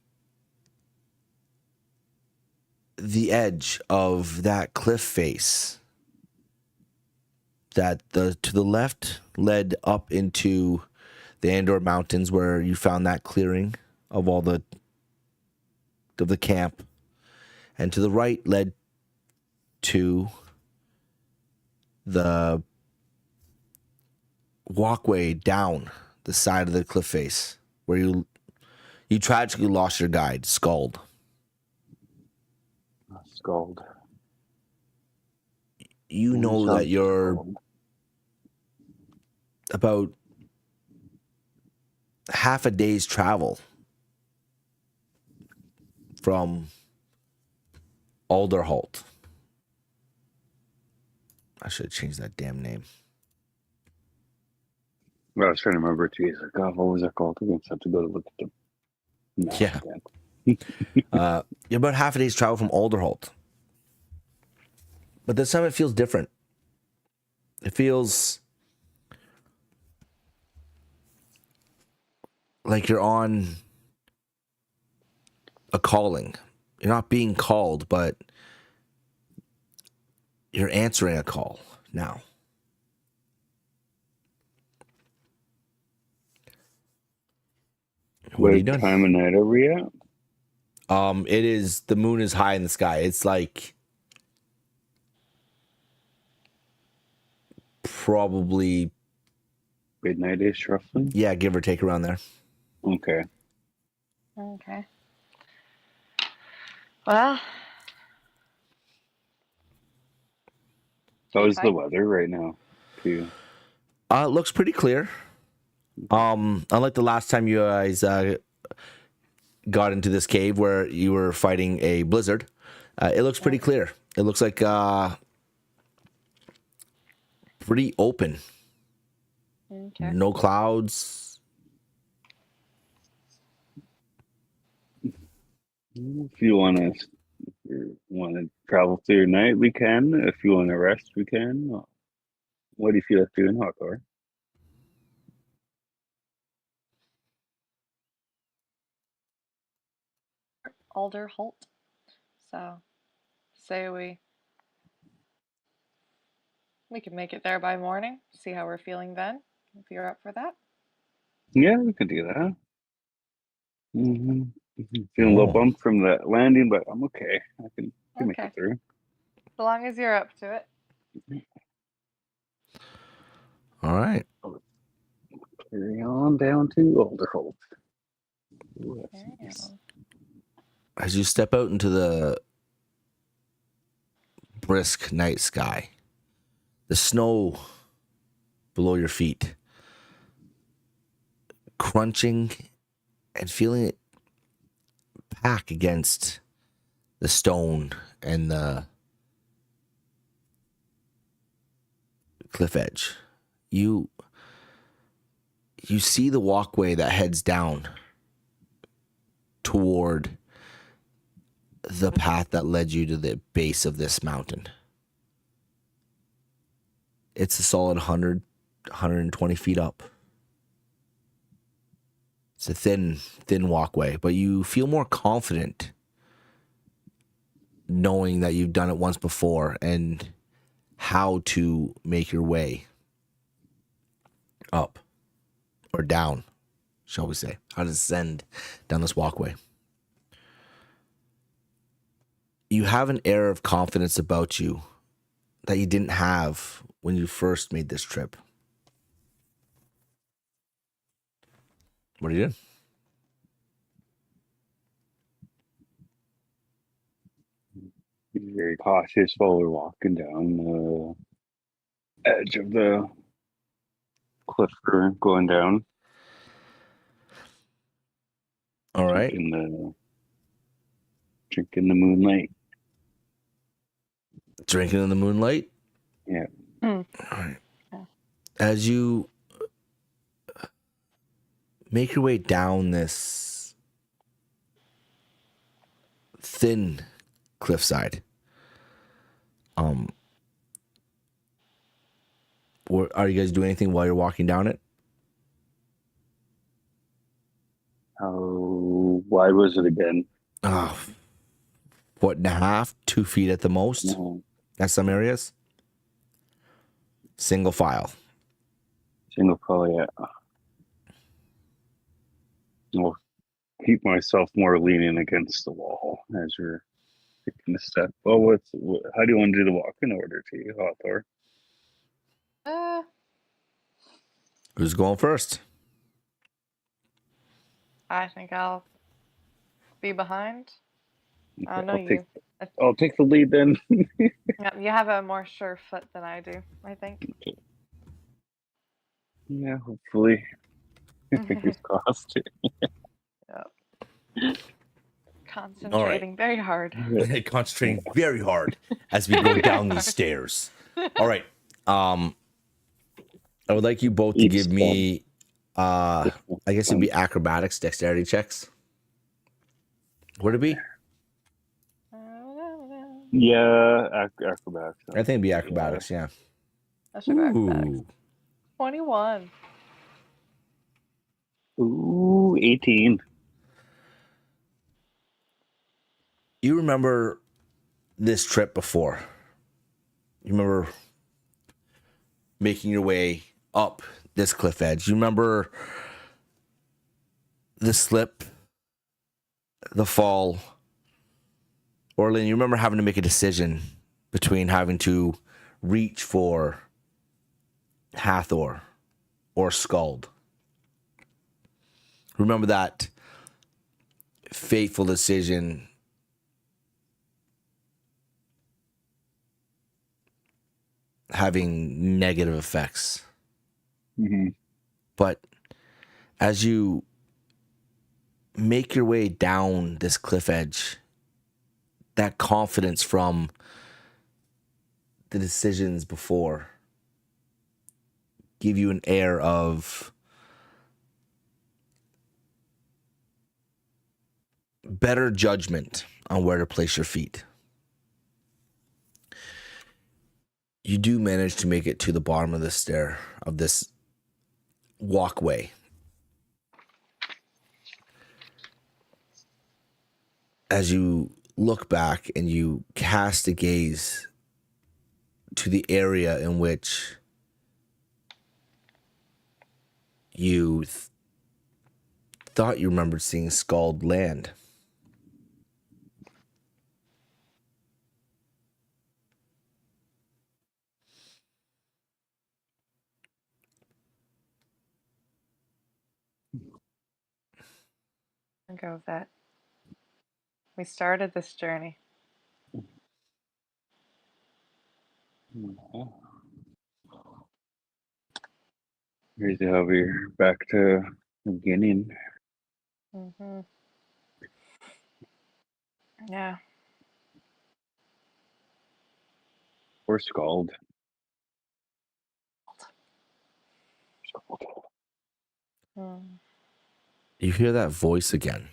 the edge of that cliff face that to the left led up into the Andor Mountains, where you found that clearing of all the camp, and to the right led to the walkway down the side of the cliff face, where you tragically lost your guide, Scald. Scald. You know that you're about half a day's travel from Alderholt. I should have changed that damn name. Well, I was trying to remember too. He's like, God, what was that called? I'm going to have to go to look at them. Yeah. You're about half a day's travel from Alderholt. But this time it feels different. It feels like you're on a calling. You're not being called, but you're answering a call now. What are you doing? What time of night are we at? It is, the moon is high in the sky. It's like probably Midnight-ish, roughly? Yeah, give or take around there. Okay. Okay. Well, How's the weather right now, too? It looks pretty clear. Unlike the last time you guys got into this cave where you were fighting a blizzard, it looks pretty clear. It looks like pretty open. okay. No clouds. If you want to travel through your night, we can. If you want to rest, we can. What do you feel like doing, Hawkor? Alderholt. So, say we can make it there by morning. See how we're feeling then. If you're up for that. Yeah, we can do that. Mm-hmm. Feeling a little bumped from the landing, but I'm okay. I can make it through. As long as you're up to it. All right. Carry on down to Alderholt. As you step out into the brisk night sky, the snow below your feet crunching and feeling it pack against the stone and the cliff edge. You see the walkway that heads down toward the path that led you to the base of this mountain. It's a solid 120 feet up. It's a thin walkway, but you feel more confident knowing that you've done it once before and how to make your way up or down, shall we say, how to ascend down this walkway. You have an air of confidence about you that you didn't have when you first made this trip. What are you doing? Be very cautious while we're walking down edge of the cliff for going down. All right. Drinking the moonlight. Drinking in the moonlight. Yeah. All right. As you make your way down this thin cliffside, are you guys doing anything while you're walking down it? How wide was it again? Oh, 1.5, 2 feet at the most. No. At some areas. Single file. Single file, yeah. I'll keep myself more leaning against the wall as you're taking a step. Well, how do you want to do the walk in order to you, Hawthorne? Who's going first? I think I'll be behind. I know Okay, I'll take the lead then. Yeah, you have a more sure foot than I do, I think. Yeah, hopefully. Fingers crossed. Yep. Concentrating very hard. Concentrating very hard as we go down these stairs. All right. I would like you both to give me I guess it'd be acrobatics, dexterity checks. Would it be? Yeah, acrobatics. I think it'd be acrobatics, yeah. I should go acrobatics. Ooh. 21. Ooh, 18. You remember this trip before? You remember making your way up this cliff edge? You remember the slip, the fall? Orlin, you remember having to make a decision between having to reach for Hathor or Skald? Remember that fateful decision having negative effects. Mm-hmm. But as you make your way down this cliff edge, that confidence from the decisions before give you an air of better judgment on where to place your feet. You do manage to make it to the bottom of the stair, of this walkway. As you look back and you cast a gaze to the area in which you thought you remembered seeing Skald land. I'll go with that. We started this journey. Crazy how we're back to the beginning. Mm-hmm. Yeah. Or Skald. Mm. You hear that voice again,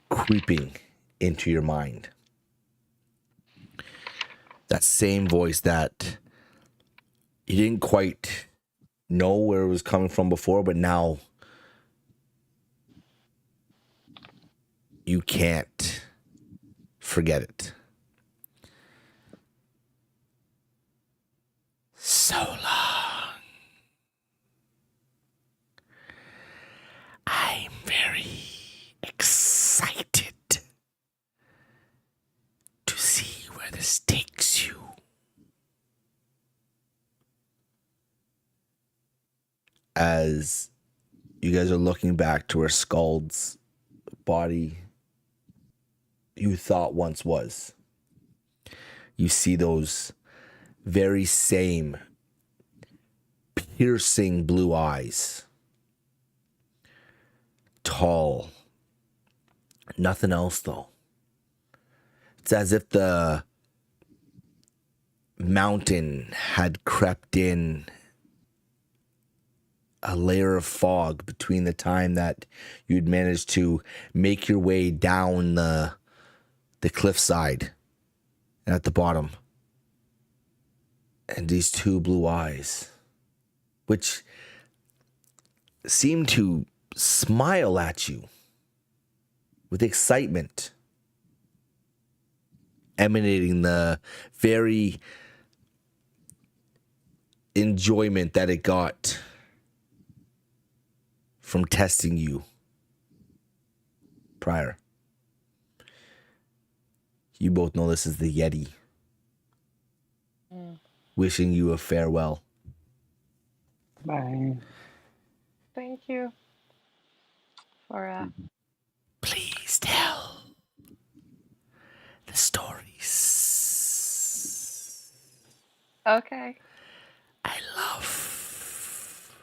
creeping into your mind. That same voice that you didn't quite know where it was coming from before, but now you can't forget it. So long. I'm very excited to see where this takes you. As you guys are looking back to where Skald's body you thought once was, you see those very same piercing blue eyes. Tall. Nothing else, though. It's as if the mountain had crept in a layer of fog between the time that you'd managed to make your way down the cliffside and at the bottom. And these two blue eyes, which seem to smile at you with excitement, emanating the very enjoyment that it got from testing you prior. You both know this is the Yeti, wishing you a farewell. Bye. Thank you for Please tell the stories. okay. I love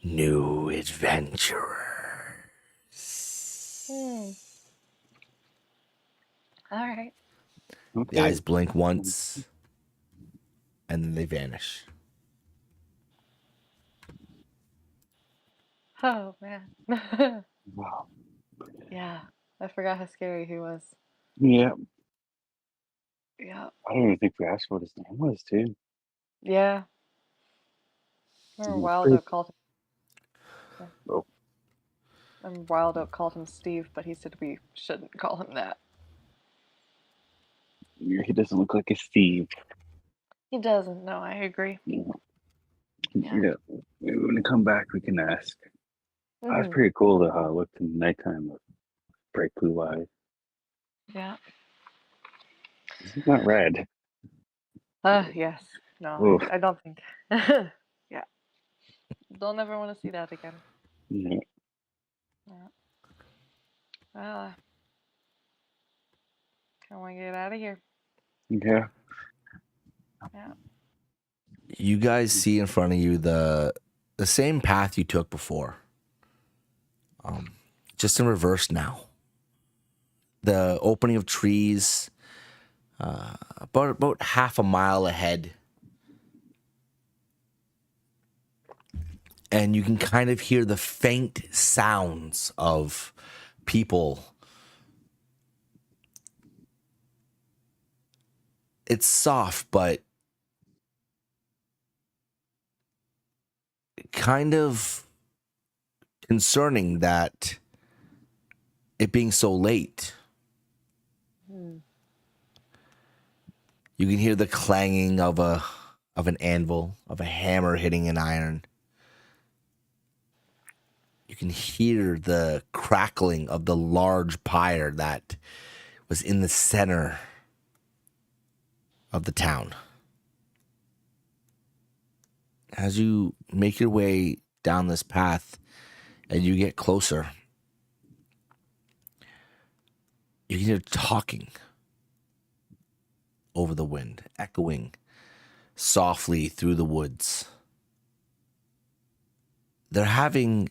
new adventurers. All right. The eyes blink once, and then they vanish. Oh man. Wow. Yeah. I forgot how scary he was. Yeah. Yeah. I don't even think we asked what his name was, too. Yeah. Remember Wild Pretty- Oak called him. Oh, And Wild Oak called him Steve, but he said we shouldn't call him that. he doesn't look like a Steve. He doesn't. No, I agree. Yeah. Yeah. Maybe when we come back, we can ask. That's Mhm. pretty cool, though, how it looked in the nighttime with bright blue eyes. Yeah. It's not red. Yes. No, Oof. I don't think. Yeah. Don't ever want to see that again. Yeah. Yeah. Well, can we get out of here? Yeah. Yeah. You guys see in front of you the same path you took before, just in reverse now. The opening of trees, about half a mile ahead, and you can kind of hear the faint sounds of people. It's soft, but kind of concerning that it being so late. You can hear the clanging of an anvil, of a hammer hitting an iron. You can hear the crackling of the large pyre that was in the center of the town. As you make your way down this path and you get closer, you can hear talking over the wind, echoing softly through the woods. They're having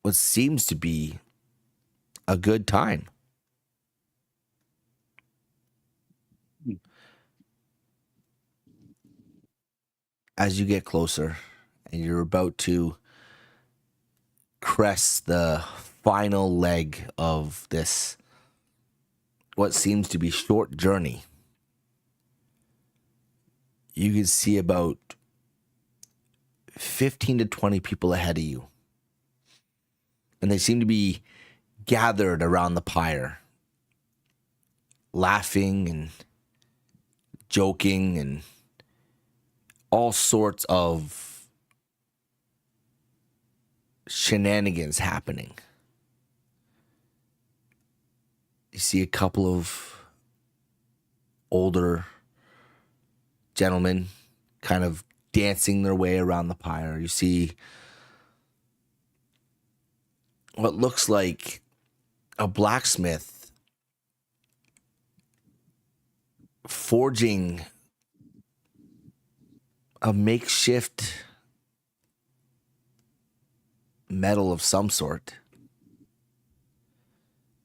what seems to be a good time. As you get closer and you're about to crest the final leg of this, what seems to be short journey, you can see about 15 to 20 people ahead of you. And they seem to be gathered around the pyre, laughing and joking and all sorts of shenanigans happening. You see a couple of older gentlemen kind of dancing their way around the pyre. You see what looks like a blacksmith forging a makeshift metal of some sort.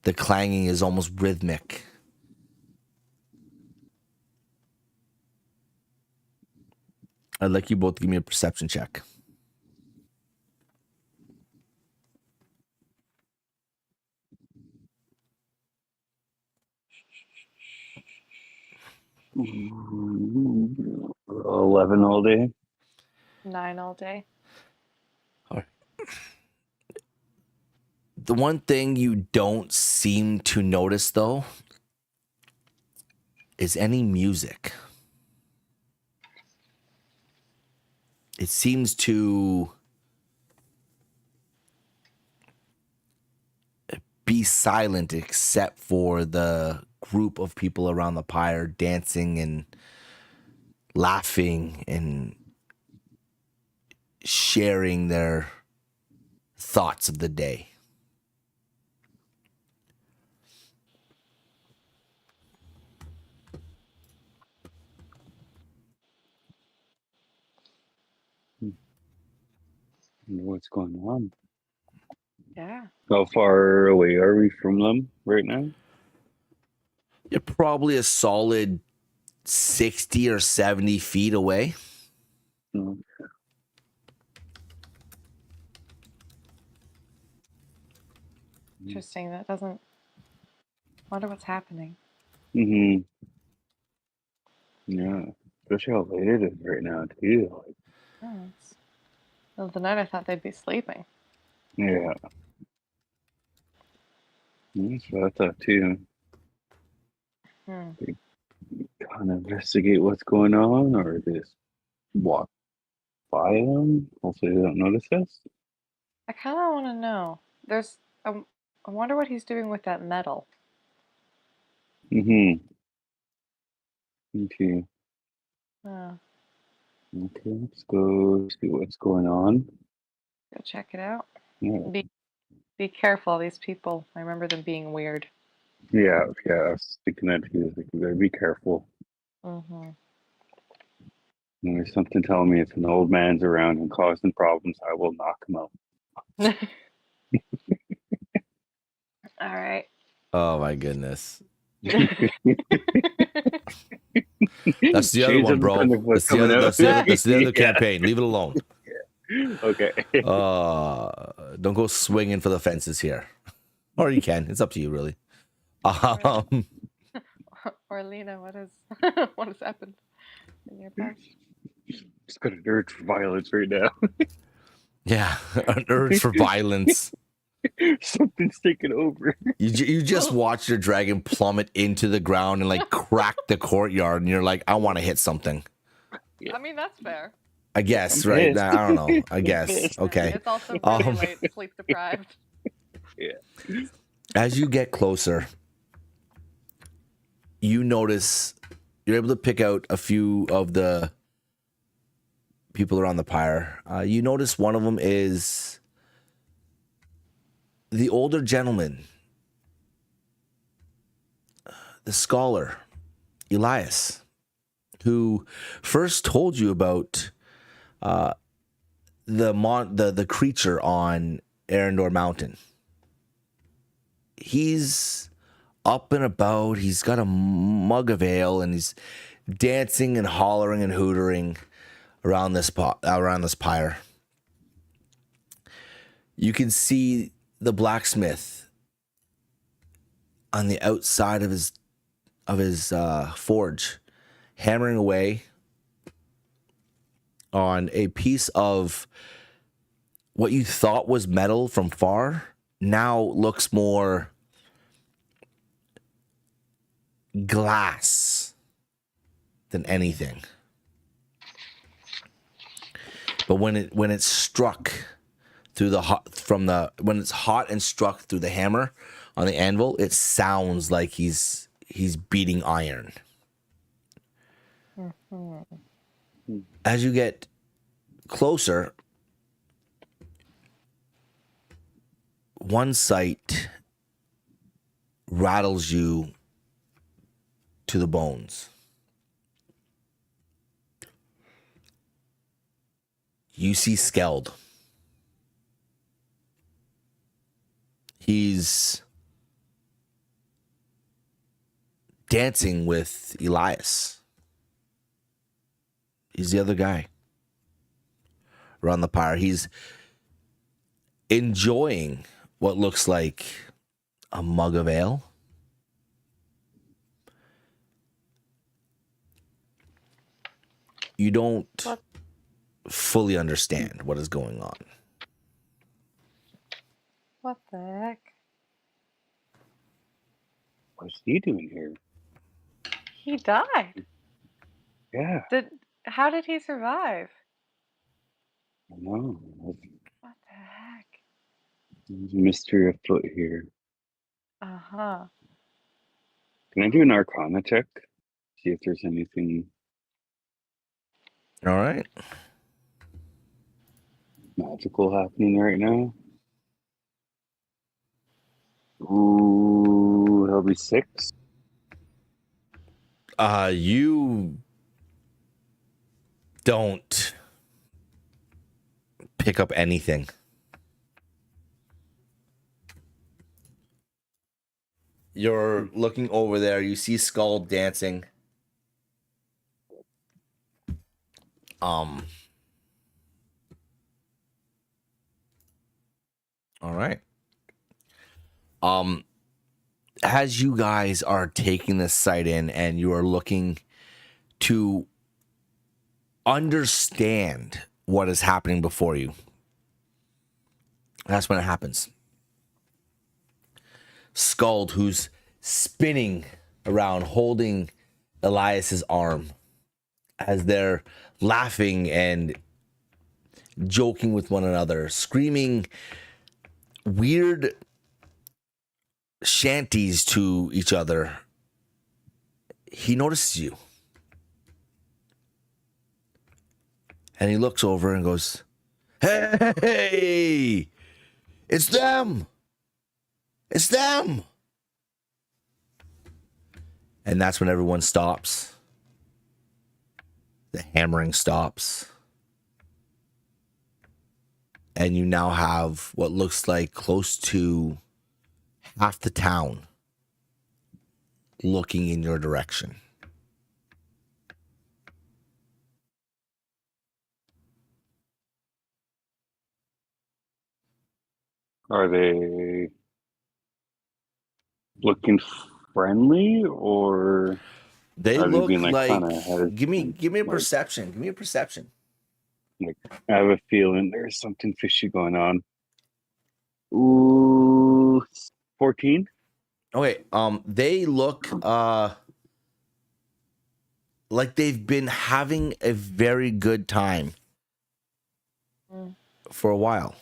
The clanging is almost rhythmic. I'd like you both to give me a perception check. Mm, 11 all day. 9 all day. All right. The one thing you don't seem to notice, though, is any music. It seems to be silent except for the group of people around the pyre dancing and laughing and sharing their thoughts of the day. What's going on? Yeah. How far away are we from them right now? You're probably a solid 60 or 70 feet away. No. Interesting. That doesn't. Wonder what's happening. Mm-hmm. Yeah. Especially how late it is right now, too. Like, Oh, it's middle of the night. I thought they'd be sleeping. yeah. That's what I thought, too. Hmm. Kind of investigate what's going on, or just walk by them. Hopefully they don't notice us. I kind of want to know. There's. I wonder what he's doing with that metal. Mm-hmm. Okay. Oh, Okay, let's go see what's going on. go check it out. Yeah. Be careful. These people. I remember them being weird. Yeah, I was thinking that too. Like, you gotta be careful. Mm-hmm. When there's something telling me if an old man's around and causing problems, I will knock him out. All right. Oh my goodness. That's That's the other one, bro. That's the other campaign. Leave it alone. Okay. Don't go swinging for the fences here. Or you can. It's up to you, really. Or Lena, what has happened in your past? Just got an urge for violence right now. Yeah, an urge for violence. Something's taking over. You just watched your dragon plummet into the ground and like crack the courtyard, and you're like, I want to hit something. I mean, that's fair. I guess, I'm right? pissed. I don't know. I guess. pissed. Okay. It's also really late, sleep deprived. Yeah. As you get closer, you notice you're able to pick out a few of the people around the pyre. You notice one of them is the older gentleman, the scholar, Elias, who first told you about the creature on Arendor Mountain. He's up and about. He's got a mug of ale, and he's dancing and hollering and hootering around this pyre. You can see the blacksmith on the outside of his forge, hammering away on a piece of what you thought was metal from far. Now looks more glass than anything. But when it's struck through when it's hot and struck through the hammer on the anvil, it sounds like he's beating iron. Mm-hmm. As you get closer, one sight rattles you to the bones. you see Skeld. He's dancing with Elias. He's the other guy around the pyre. He's enjoying what looks like a mug of ale. You don't fully understand what is going on. What the heck? What's he doing here? He died. Yeah, How did he survive? I know. What the heck? There's a mystery afoot here. Uh-huh. Can I do an Arcana check? See if there's anything All right. magical happening right now. Ooh, that'll be 6. You don't pick up anything. You're looking over there. You see Skull dancing. All right. As you guys are taking this site in and you are looking to understand what is happening before you, that's when it happens. Skald, who's spinning around holding Elias's arm as they're laughing and joking with one another, screaming weird shanties to each other, he notices you. And he looks over and goes, "Hey, it's them. It's them." And that's when everyone stops. The hammering stops. And you now have what looks like close to half the town looking in your direction. Are they looking friendly, or They are they look being like kind of hesitant? give me a Like, perception. Give me a perception. like, I have a feeling there's something fishy going on. Ooh, 14. Okay, they look like they've been having a very good time for a while.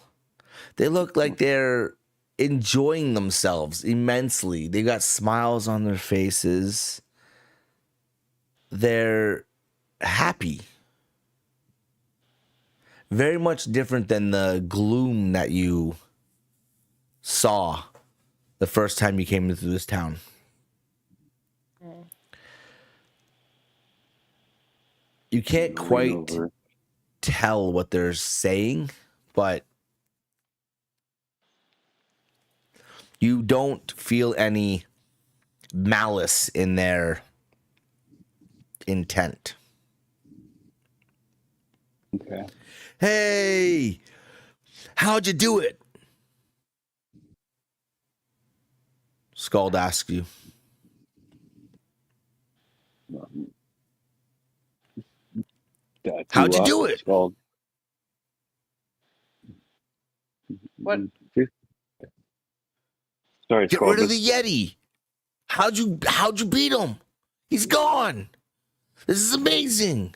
They look like they're enjoying themselves immensely. They got smiles on their faces. They're happy. Very much different than the gloom that you saw the first time you came into this town. You can't quite tell what they're saying, but you don't feel any malice in their intent. Okay. Hey, how'd you do it? Skald asks you. How'd you do it? Called. What? Sorry, Get rid of the Yeti. How'd you beat him? He's gone. This is amazing.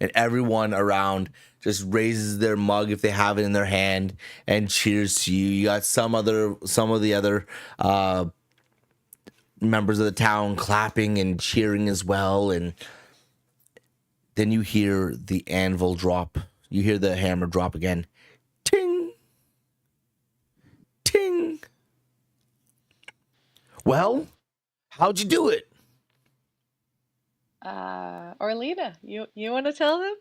And everyone around just raises their mug if they have it in their hand and cheers to you. You got some of the other members of the town clapping and cheering as well. And then you hear the anvil drop. You hear the hammer drop again. Ting. Ting. Well, how'd you do it? Orlina, you want to tell them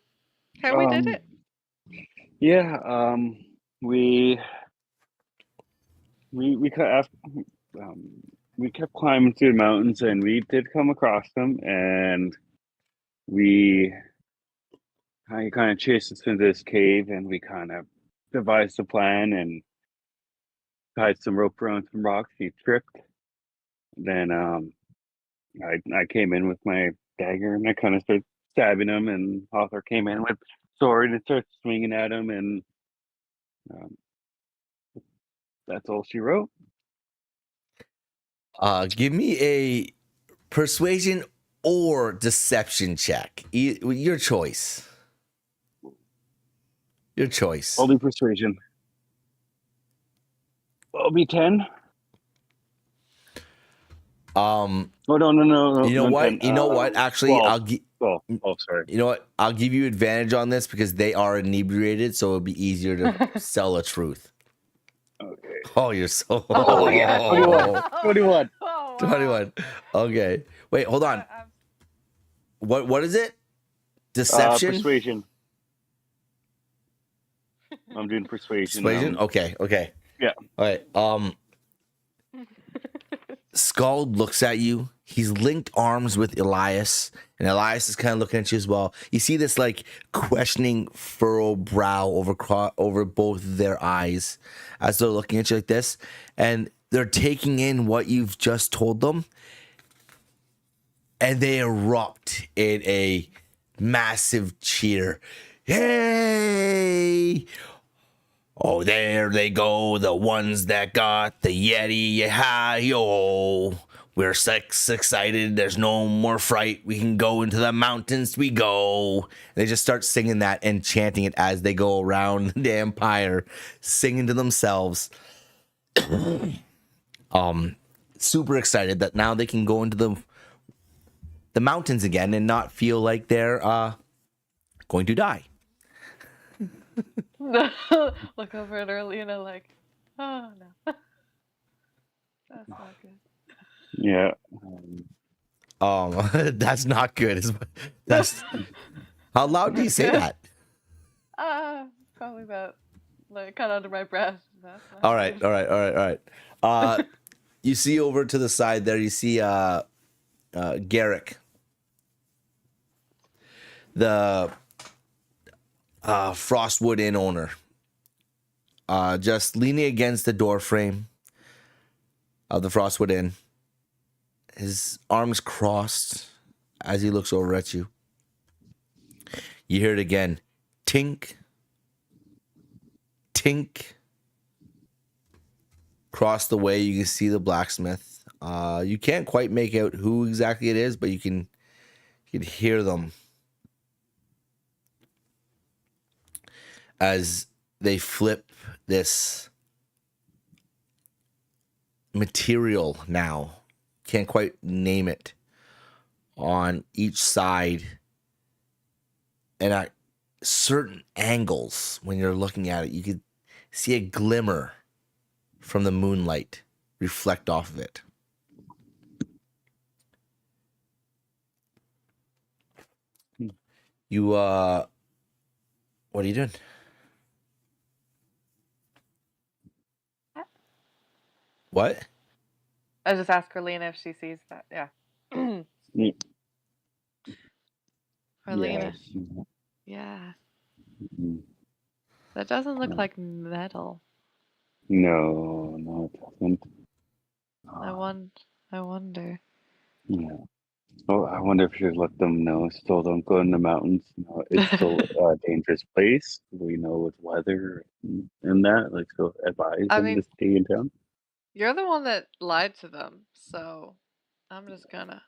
how we did it? Yeah, we we kept um, we kept climbing through the mountains, and we did come across them, and we I kind of chased us into this cave, and we kind of devised a plan and tied some rope around some rocks. He tripped. Then I came in with my dagger, and I kind of started stabbing him, and Arthur came in with sword and started swinging at him, and um, that's all she wrote. Give me a persuasion or deception check. Your choice. Your choice. I'll do persuasion. I'll be 10. Oh no. you know not what? 10. You know what? Actually, 12. I'll give. 12. Oh, sorry. You know what? I'll give you advantage on this because they are inebriated, so it'll be easier to sell a truth. Okay. Oh, you're so. Oh, yeah. 21. 21. Oh, wow. 21. Okay. Wait, hold on. What is it? Deception? Persuasion. I'm doing persuasion. Persuasion? Okay. Yeah. All right. Skald looks at you. He's linked arms with Elias, and Elias is kind of looking at you as well. You see this like questioning furrowed brow over both their eyes as they're looking at you like this, and they're taking in what you've just told them, and they erupt in a massive cheer. Hey! Oh, there they go, the ones that got the Yeti. Hi-yo. We're excited. There's no more fright. We can go into the mountains. We go. They just start singing that and chanting it as they go around the empire, singing to themselves. Super excited that now they can go into the mountains again and not feel like they're going to die. Look over at Erlina like, oh no. That's not good. Yeah. That's not good. That's how loud do you say that? Probably about like kind of under my breath. That's not All right. You see over to the side there, you see Garrick, the Frostwood Inn owner, just leaning against the door frame of the Frostwood Inn, his arms crossed as he looks over at you. You hear it again. Tink. Tink. Across the way, you can see the blacksmith. You can't quite make out who exactly it is, but you can hear them as they flip this material now. Can't quite name it. On each side. And at certain angles, when you're looking at it, you could see a glimmer from the moonlight reflect off of it. You, what are you doing? What? I just asked Erlina if she sees that. Yeah. Yeah. Erlina. Yes. Yeah. Mhm. That doesn't look like metal. No, it doesn't. I wonder. Yeah. Oh, I wonder if you should let them know. Still don't go in the mountains. No, it's still a dangerous place. We know with weather and that. Like, so advise I them mean, to stay in town. you're the one that lied to them, so I'm just gonna.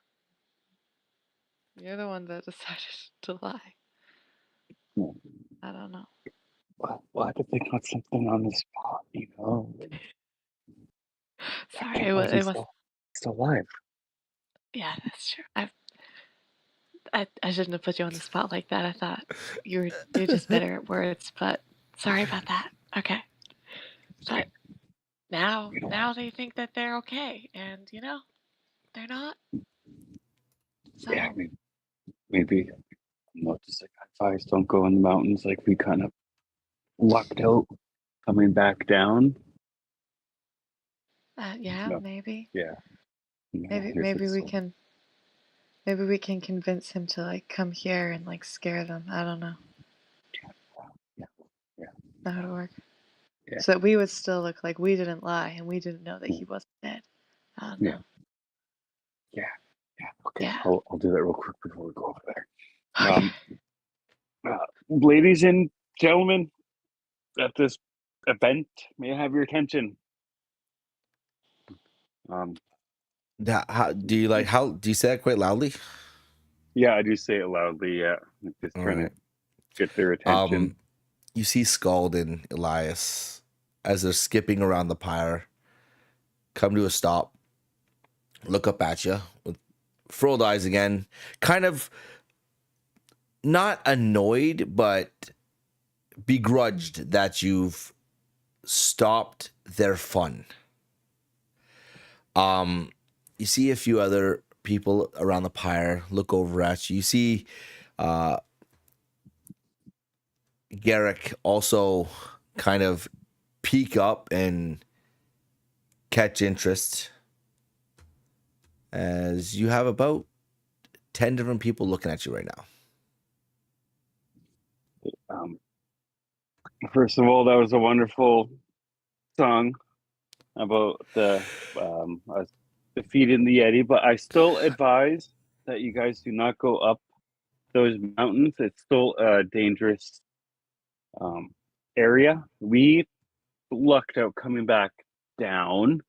You're the one that decided to lie. Yeah. I don't know. Why did they put something on the spot? Sorry, Why is he it was. still alive? Yeah, that's true. I shouldn't have put you on the spot like that. I thought you're just better at words, but sorry about that. Okay. But now they think that they're okay, and they're not. So Yeah, maybe not just like advice. Don't go in the mountains. Like we kind of lucked out coming back down. Yeah, No. maybe. Yeah. Maybe we can convince him to like come here and like scare them. I don't know. Yeah. Know how to work. Yeah. So that we would still look like we didn't lie and we didn't know that he wasn't dead. I don't know. Yeah. Okay. Yeah. I'll do that real quick before we go over there. Ladies and gentlemen, at this event, may I have your attention? How do you say that quite loudly? Yeah, I do say it loudly. Yeah, I'm just All trying right. to get their attention. You see Scald and Elias as they're skipping around the pyre come to a stop, look up at you with furrowed eyes again, kind of not annoyed, but begrudged that you've stopped their fun. You see a few other people around the pyre look over at you. You see Garrick also kind of peek up and catch interest as you have about 10 different people looking at you right now. First of all, that was a wonderful song about the us defeating the Yeti, but I still advise that you guys do not go up those mountains. It's still a dangerous area. We lucked out coming back down.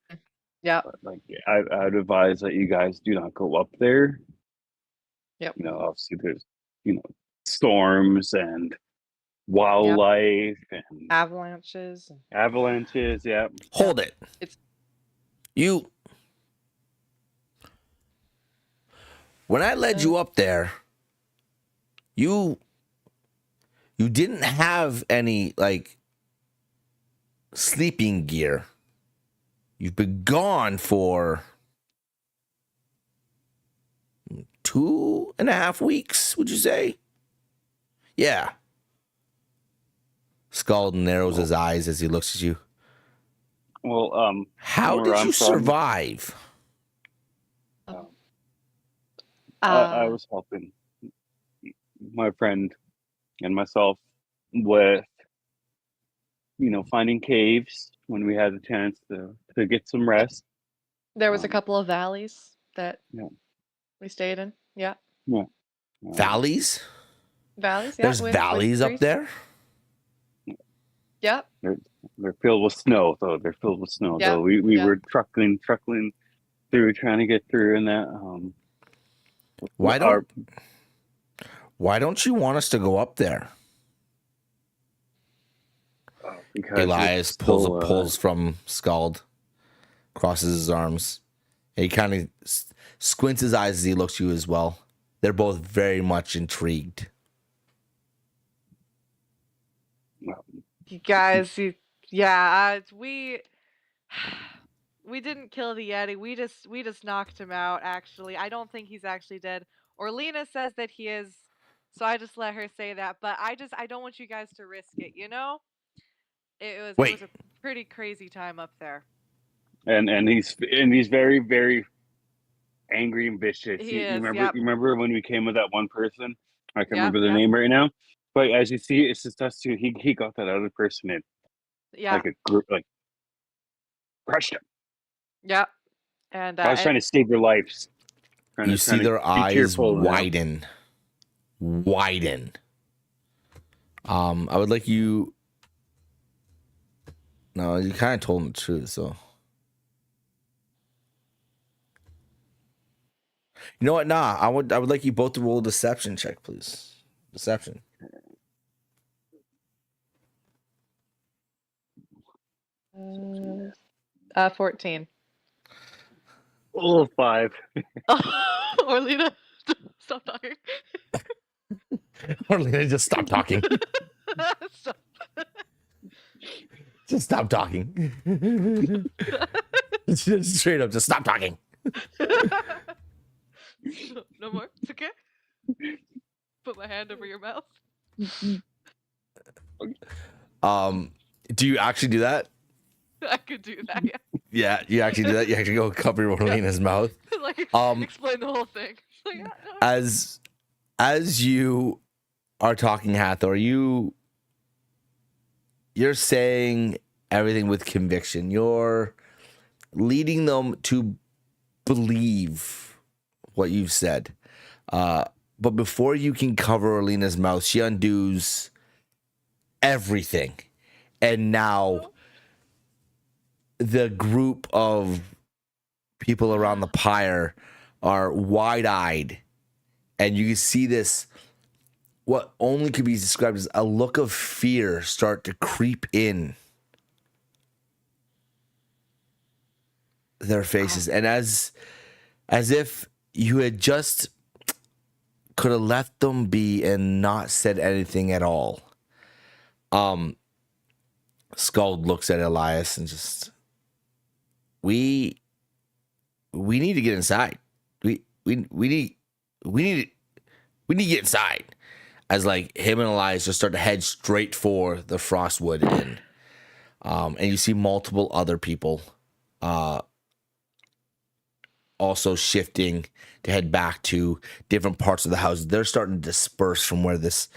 Yep. But like I'd advise that you guys do not go up there. Yep. Obviously there's storms and wildlife and avalanches. Yeah. Hold it. When I led you up there, you didn't have any like sleeping gear. You've been gone for 2.5 weeks, would you say? Yeah. Scald narrows his eyes as he looks at you. Well, how did you survive? I was helping my friend and myself with, finding caves when we had the chance to get some rest. There was a couple of valleys that we stayed in. Yeah. Yeah. Valleys? Valleys, yeah. There's valleys up there? Yep. They're filled with snow, though. Yep. Though we were truckling through, trying to get through, and that. Why don't you want us to go up there? Because Elias pulls from Scald, crosses his arms, and he kind of squints his eyes as he looks at you as well. They're both very much intrigued. You guys, we didn't kill the Yeti. We just knocked him out. Actually, I don't think he's actually dead. Orlena says that he is, so I just let her say that. But I don't want you guys to risk it. It was a pretty crazy time up there. And he's very, very angry and vicious. You remember when we came with that one person? I can't remember their name right now. But as you see, it's just us two. He got that other person in. Yeah. Like a group, like crushed him. Yep. And I was trying to save their lives. You see their eyes widen. I would like you. No, you kind of told them the truth, so. You know what? Nah, I would like you both to roll a deception check, please. Deception. 14. Oh, 5. Orlena, stop talking. Orlena, just stop talking. Stop. Just stop talking. Just straight up, just stop talking. No more. It's okay. Put my hand over your mouth. Do you actually do that? I could do that. Yeah. Yeah, you actually do that. You actually go cover Orlena's mouth. Like explain the whole thing. It's like, As you are talking, Hathor, you're saying everything with conviction. You're leading them to believe what you've said. But before you can cover Orlena's mouth, she undoes everything. And now the group of people around the pyre are wide-eyed. And you can see this, what only could be described as a look of fear start to creep in their faces. And as if you had just could have left them be and not said anything at all. Skald looks at Elias and just, we need to get inside. We need to get inside. As like him and Elias just start to head straight for the Frostwood Inn. And you see multiple other people also shifting to head back to different parts of the house. They're starting to disperse from where this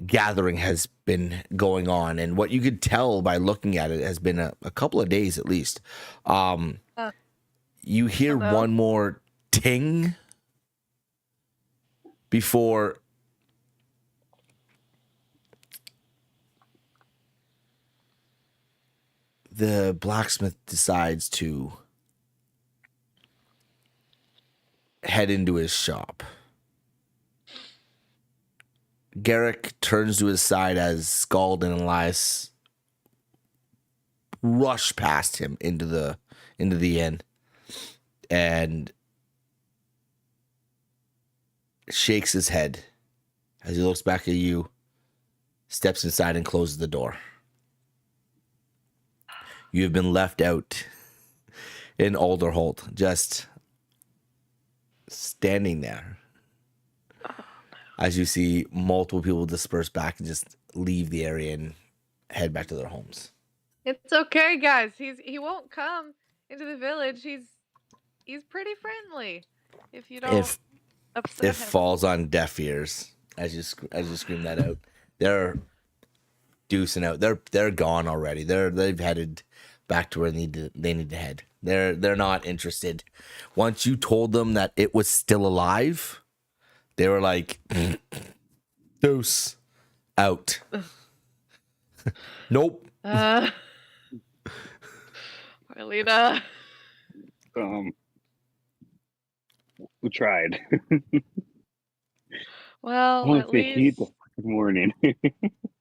gathering has been going on. And what you could tell by looking at it has been a couple of days at least. You hear one more ting before the blacksmith decides to head into his shop. Garrick turns to his side as Skald and Elias rush past him into the inn and shakes his head as he looks back at you, steps inside and closes the door. You have been left out in Alderholt, just standing there as you see multiple people disperse back and just leave the area and head back to their homes. it's okay, guys. He won't come into the village. He's pretty friendly. If you don't upset It him. falls on deaf ears as you scream that out. They're deucing out. They're gone already. They've headed back to where they need to head. They're not interested. Once you told them that it was still alive, they were like, deuce, out. Nope. Marlena. We tried. Well, Only at if they heat the least fucking morning.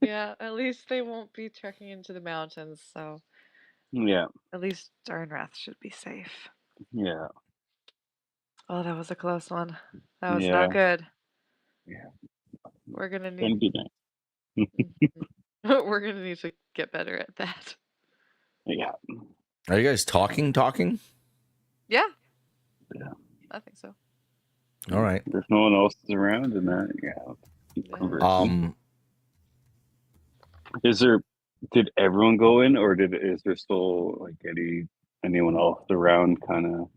yeah, at least they won't be trekking into the mountains, so Yeah, at least Darnrath should be safe. yeah, Oh, that was a close one. That was yeah, not good. yeah. We're gonna Gonna need be nice. we're gonna need to get better at that. Yeah, Are you guys talking? Yeah, yeah. I think so. All right. There's no one else around, and that keep Yeah. conversing. Did everyone go in, or is there still like anyone else around, kind of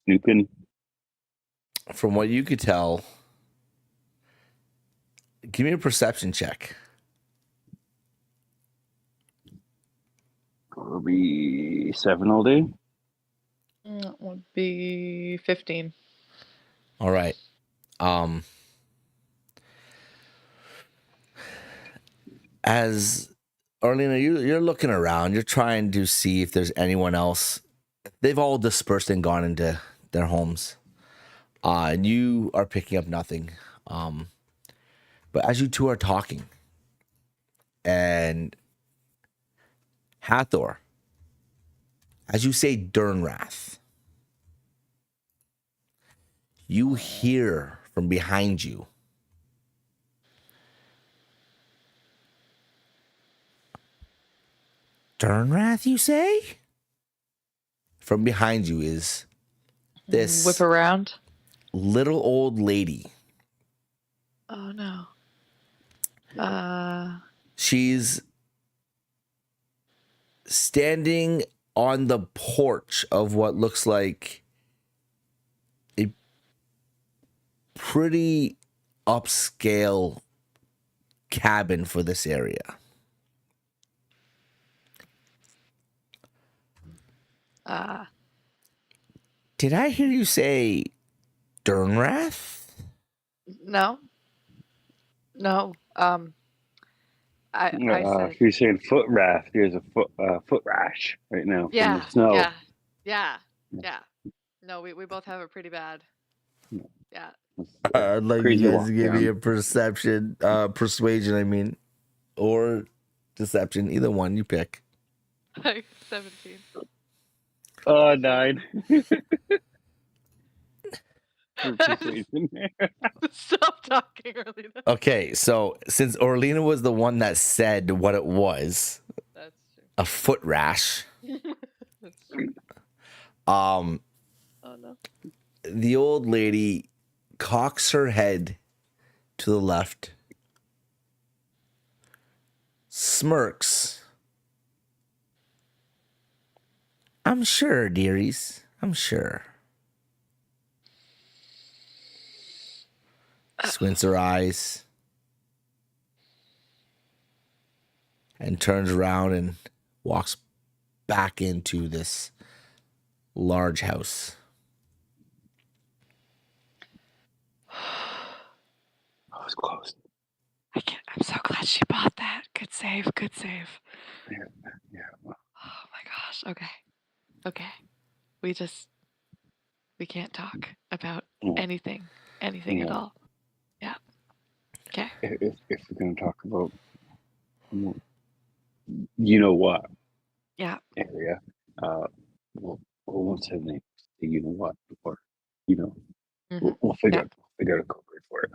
snooping? From what you could tell, give me a perception check. It'll be 7 all day. That would be 15. All right. As Orlena, you're looking around, you're trying to see if there's anyone else. They've all dispersed and gone into their homes. And you are picking up nothing. But as you two are talking, and Hathor, as you say Durnrath, you hear from behind you Durnrath, you say? From behind you is this Whip around. little old lady. Oh no. She's standing on the porch of what looks like a pretty upscale cabin for this area. Did I hear you say Dernrath? No. I said, If you're saying foot raft, there's a foot rash right now from yeah, the snow. yeah. No, we both have it pretty bad. Yeah. I'd like Crazy you guys walk to give me down. a persuasion, I mean, or deception, either one you pick. 17. 9. Stop talking, Orlina. Okay, so since Orlina was the one that said what it was, That's a foot rash, true. That's true. um, Oh no. the old lady cocks her head to the left, smirks. I'm sure, dearies. I'm sure. Squints her eyes and turns around and walks back into this large house. I was close. I'm so glad she bought that. Good save. Yeah. Oh my gosh. Okay. We can't talk about anything at all. Yeah. Okay. If we're gonna talk about, you know what? Yeah. Area. We'll say the name. You know what? Before, you know, Mhm. we'll figure out a code word for it.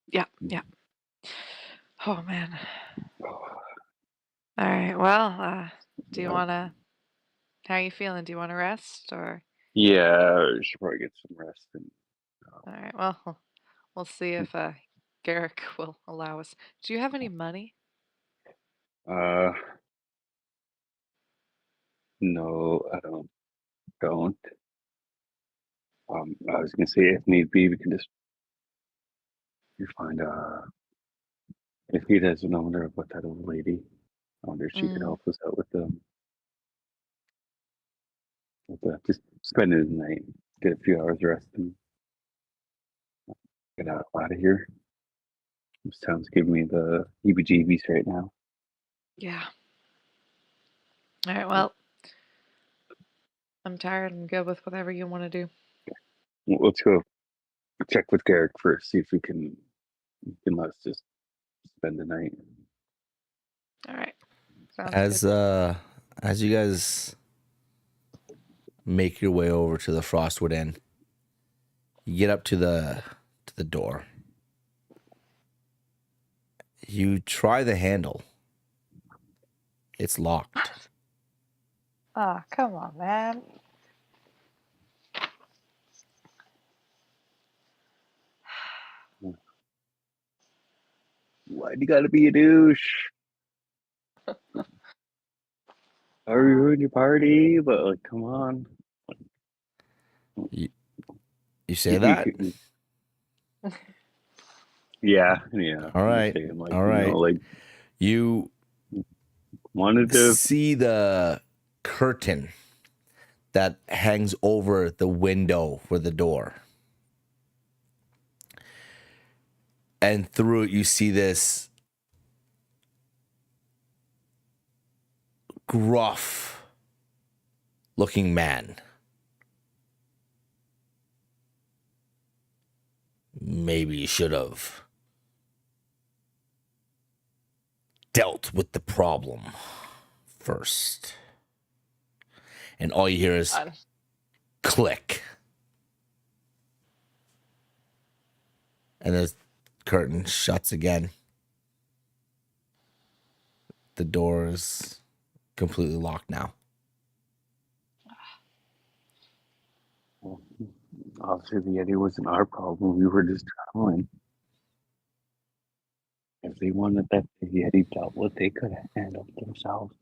Yeah. Oh man. All right. Well, do you wanna? How are you feeling? Do you want to rest or? Yeah, we should probably get some rest. And All right. Well, we'll see if Garrick will allow us. Do you have any money? no, I don't. I was gonna say if need be, we can just find if he has a number of that old lady. I wonder if she could help us out with just spending the night, get a few hours rest, and get out of here. This town's giving me the heebie-jeebies right now. Yeah. All right. Well, I'm tired and good with whatever you want to do. Let's go check with Garrick first, see if he can let us just spend the night. All right. Sounds good. As you guys make your way over to the Frostwood Inn, you get up to the door. You try the handle. It's locked. Ah, come on, man. Why do you gotta be a douche? I ruined your party, but like, come on. You say that? Yeah. All right. Saying, like, All right. like You wanted to see the curtain that hangs over the window for the door. And through it, you see this gruff looking man. Maybe you should have dealt with the problem first. And all you hear is click. And the curtain shuts again. The door is completely locked now. Well, obviously, the Yeti wasn't our problem. We were just traveling. If they wanted that the Yeti dealt with, they could have handled themselves.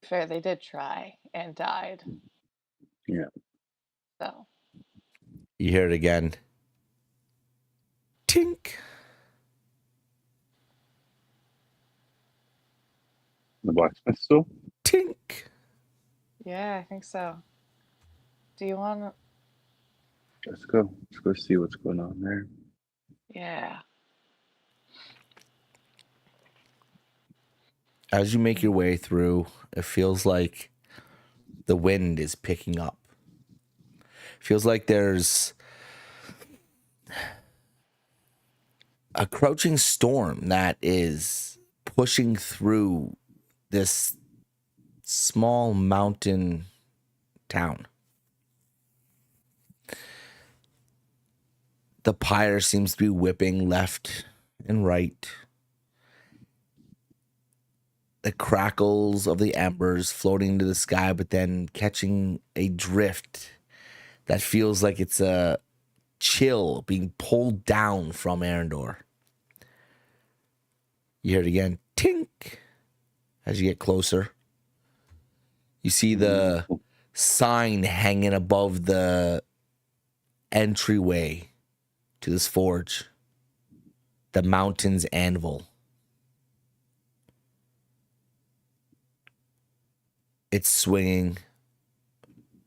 fair, they did try and died. Yeah. So You hear it again. Tink. The blacksmith still? Tink. yeah, I think so. Do you want to? Let's go. Let's go see what's going on there. Yeah. As you make your way through, it feels like the wind is picking up. Feels like there's a crouching storm that is pushing through this small mountain town. The pyre seems to be whipping left and right. The crackles of the embers floating into the sky, but then catching a drift that feels like it's a chill being pulled down from Arendor. You hear it again, tink, as you get closer. You see the sign hanging above the entryway to this forge. The Mountain's Anvil. It's swinging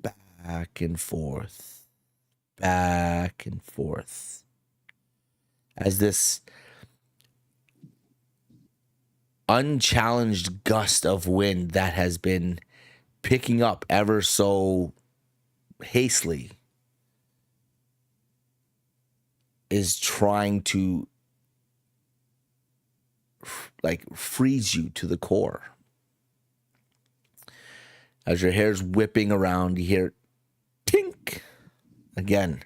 back and forth, as this unchallenged gust of wind that has been picking up ever so hastily is trying to freeze you to the core. As your hair's whipping around, you hear tink again.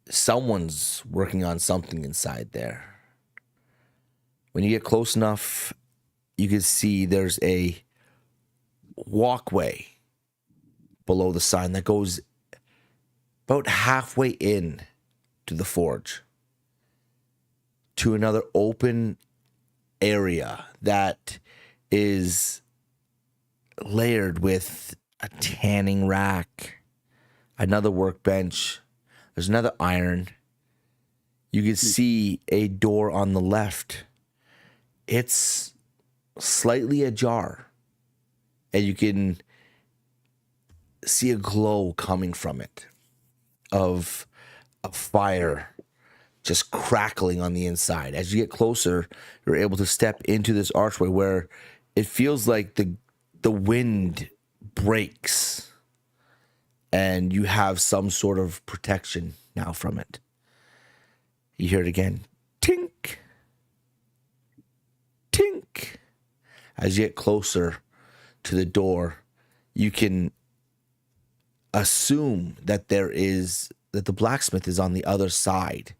Someone's working on something inside there. When you get close enough, you can see there's a walkway below the sign that goes about halfway in to the forge, to another open area that is layered with a tanning rack, another workbench. There's another iron. You can see a door on the left. It's slightly ajar, and you can see a glow coming from it of a fire just crackling on the inside. As you get closer, you're able to step into this archway where it feels like the wind breaks and you have some sort of protection now from it. You hear it again. Tink. Tink. As you get closer to the door, you can assume that the blacksmith is on the other side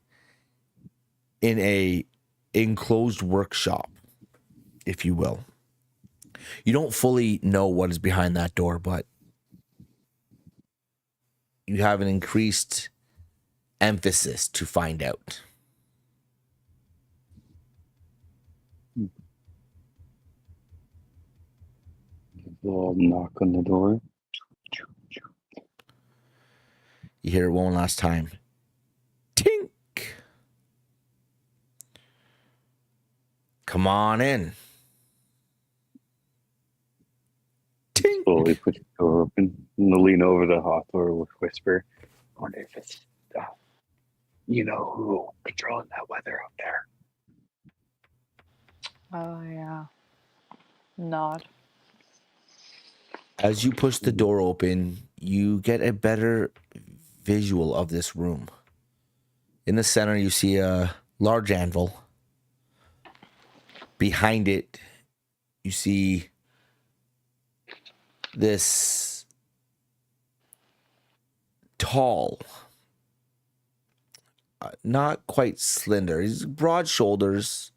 in a enclosed workshop, if you will. You don't fully know what is behind that door, but you have an increased emphasis to find out. We'll knock on the door. You hear it one last time. Tink. Come on in. Tink. Slowly push the door open and lean over to Hawthorne with whisper. I wonder if it's, you know who controlling that weather out there. Oh yeah. Nod. As you push the door open, you get a better visual of this room. In the center, you see a large anvil. Behind it, you see this tall, not quite slender. He's broad shoulders.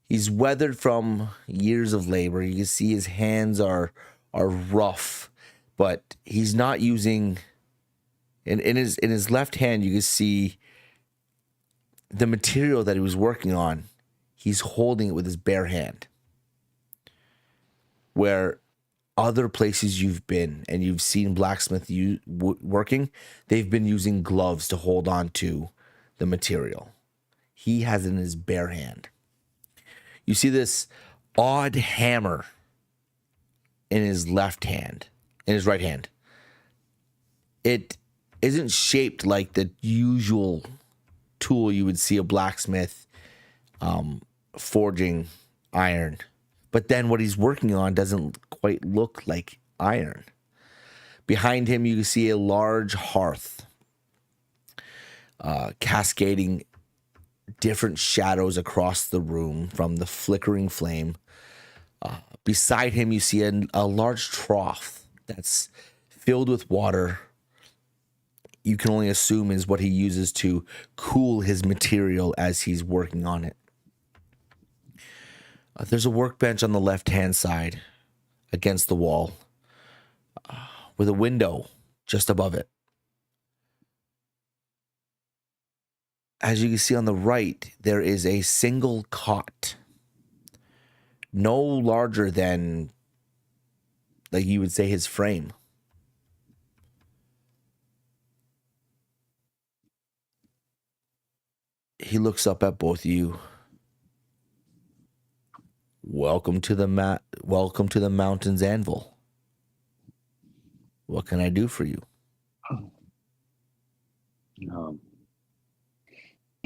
He's weathered from years of labor. You can see his hands are rough, but he's not using. In his left hand, you can see the material that he was working on. He's holding it with his bare hand. where other places you've been and you've seen blacksmith working, they've been using gloves to hold on to the material. He has it in his bare hand. You see this odd hammer in his left hand, in his right hand. It isn't shaped like the usual tool you would see a blacksmith forging iron. But then what he's working on doesn't quite look like iron. Behind him, you can see a large hearth, cascading different shadows across the room from the flickering flame. Beside him, you see a large trough that's filled with water. You can only assume is what he uses to cool his material as he's working on it. There's a workbench on the left-hand side against the wall with a window just above it. As you can see on the right, there is a single cot, no larger than, like you would say, his frame. He looks up at both of you. Welcome to the mountain's anvil. What can I do for you?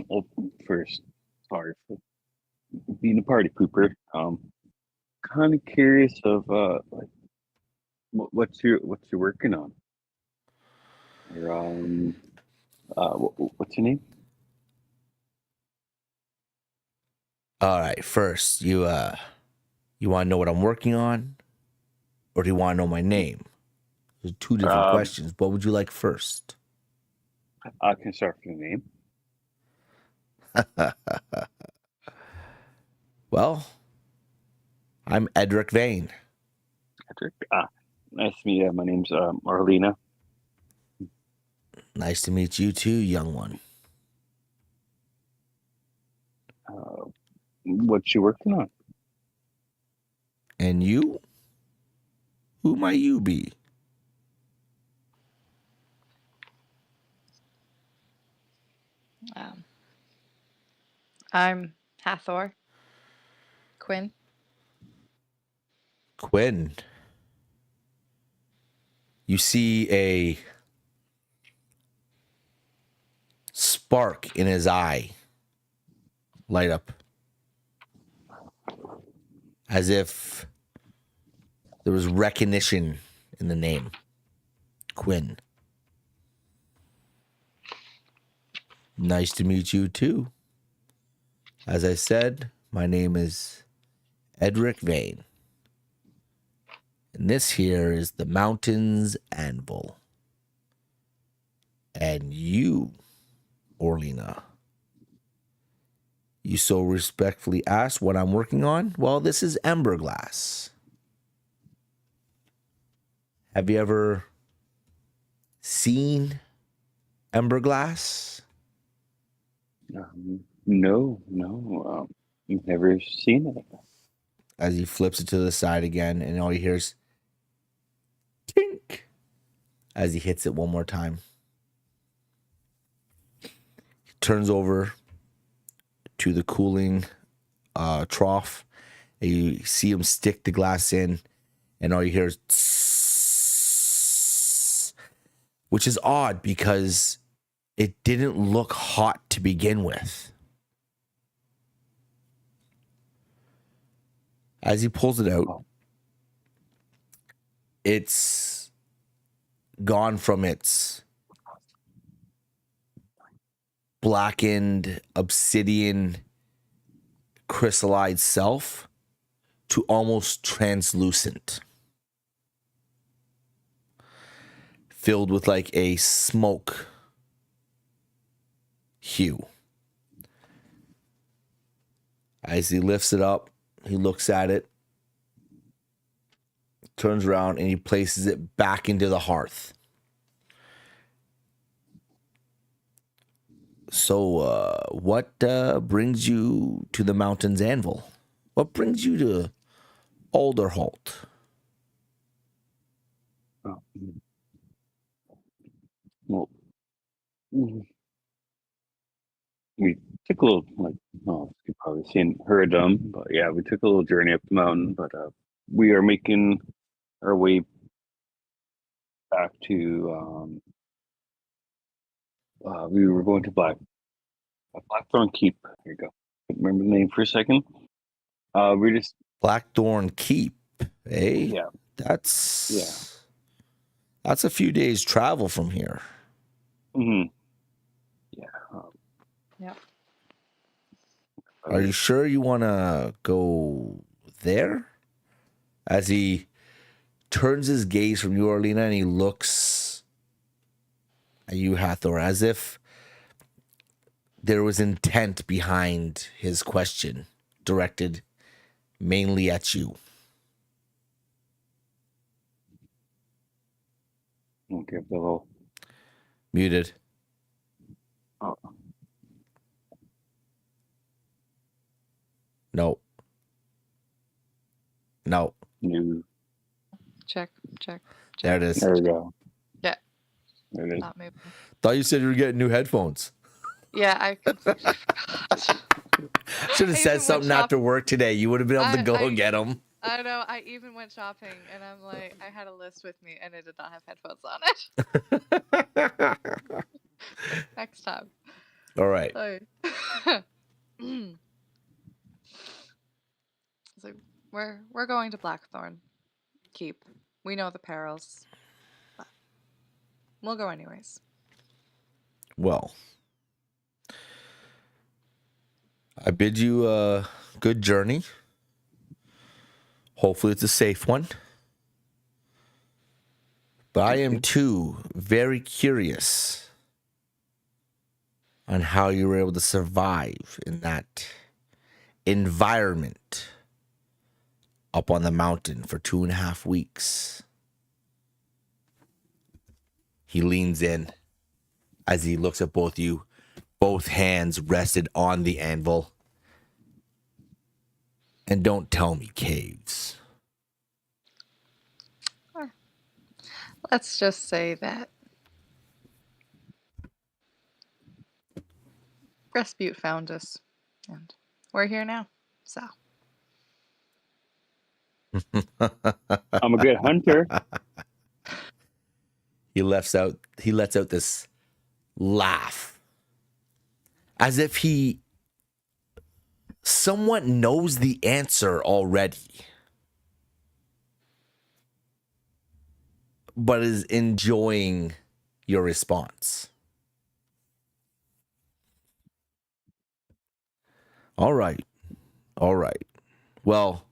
Well, first, sorry for being a party pooper. Kind of curious of like what's you working on? Or what's your name? All right, first, you want to know what I'm working on, or do you want to know my name? There's two different questions. What would you like first? I can start with your name. Well, I'm Edric Vane. Edric. Nice to meet you. My name's Marlena. Nice to meet you too, young one. What you working on? And you? Who might you be? I'm Hathor. Quinn. Quinn. You see a spark in his eye light up, as if there was recognition in the name. Quinn. Nice to meet you too. As I said, my name is Edric Vane. And this here is the mountain's anvil. And you, Orlena, you so respectfully asked what I'm working on? Well, this is ember glass. Have you ever seen ember glass? No. I've never seen it. As he flips it to the side again, and all you hear is tink as he hits it one more time. He turns over to the cooling trough, and you see him stick the glass in, and all you hear is tss, which is odd because it didn't look hot to begin with. As he pulls it out, it's gone from its blackened obsidian crystallized self to almost translucent, filled with like a smoke hue. As he lifts it up, he looks at it, turns around, and he places it back into the hearth. So, what brings you to the mountain's anvil? What brings you to Alderholt? Oh, well, mm, we took a little, like, well, you've probably heard them, but yeah, we took a little journey up the mountain, but we are making our way back to, we were going to Blackthorn Keep. Here you go. Remember the name for a second? We're just, Blackthorn Keep. Eh? yeah, That's a few days travel from here. mm-hmm. Yeah. Yep. Are you sure you want to go there? As he turns his gaze from you, Orlina, and he looks at you, Hathor, as if there was intent behind his question directed mainly at you. Okay, the little. Muted. Oh, No. No. new. Check, check, There check. it is. There we go. Yeah. There it is. Not moving. Thought you said you were getting new headphones. Yeah, I completely forgot. Should have I said even something went after work today. You would have been able to go and get them. I know. I even went shopping, and I'm like, I had a list with me, and it did not have headphones on it. Next time. All right. So we're going to Blackthorn Keep. We know the perils, but we'll go anyways. Well, I bid you a good journey. Hopefully it's a safe one. But I am too very curious on how you were able to survive in that environment up on the mountain for 2.5 weeks. He leans in as he looks at both you, both hands rested on the anvil. And don't tell me caves. Let's just say that Resputa found us, and we're here now. So I'm a good hunter. He lets out this laugh. As if he somewhat knows the answer already. But is enjoying your response. All right. Well,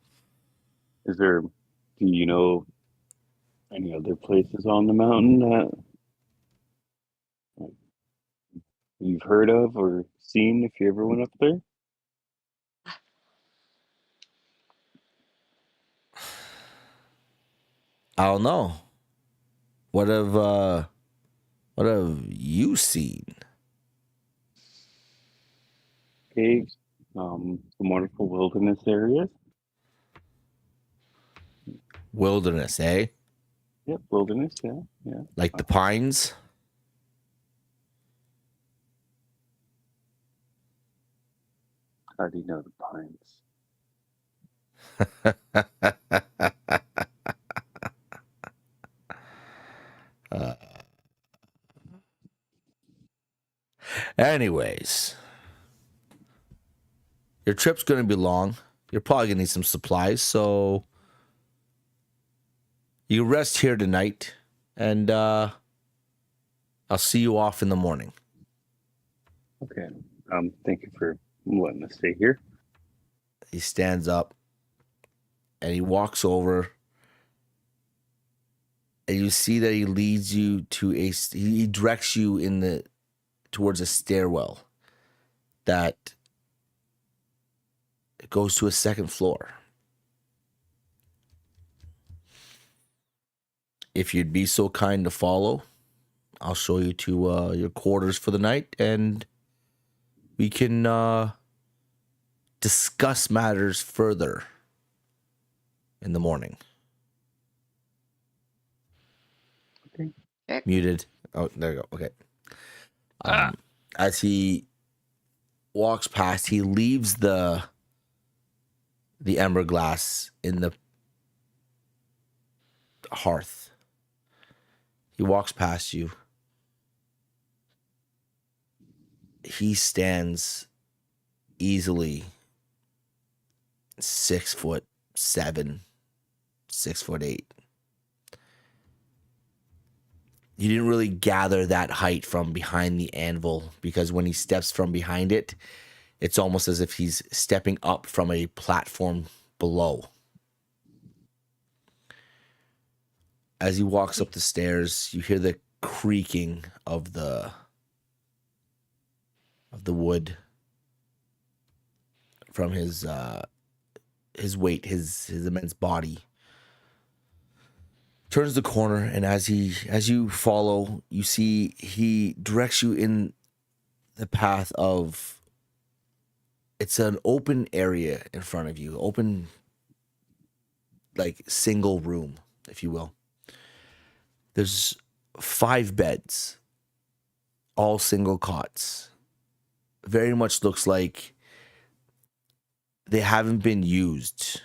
Do you know any other places on the mountain that you've heard of or seen if you ever went up there? I don't know. What have you seen? Caves, some wonderful wilderness areas. Wilderness, eh? Yep, wilderness, yeah. Like the pines? How do you know the pines? Anyways, your trip's going to be long. You're probably going to need some supplies, so you rest here tonight, and I'll see you off in the morning. Okay. Thank you for letting us stay here. He stands up, and he walks over, and you see that he leads you to he directs you towards a stairwell that goes to a second floor. If you'd be so kind to follow, I'll show you to your quarters for the night, and we can discuss matters further in the morning. thing? Muted. Oh, there you go. Okay. Ah. As he walks past, he leaves the ember glass in the hearth. He walks past you. He stands easily 6'7", 6'8". You didn't really gather that height from behind the anvil, because when he steps from behind it, it's almost as if he's stepping up from a platform below. As he walks up the stairs, you hear the creaking of the wood from his weight, his immense body. Turns the corner, and as you follow, you see he directs you in the path of, it's an open area in front of you, open, like, single room, if you will. There's 5 beds, all single cots. Very much looks like they haven't been used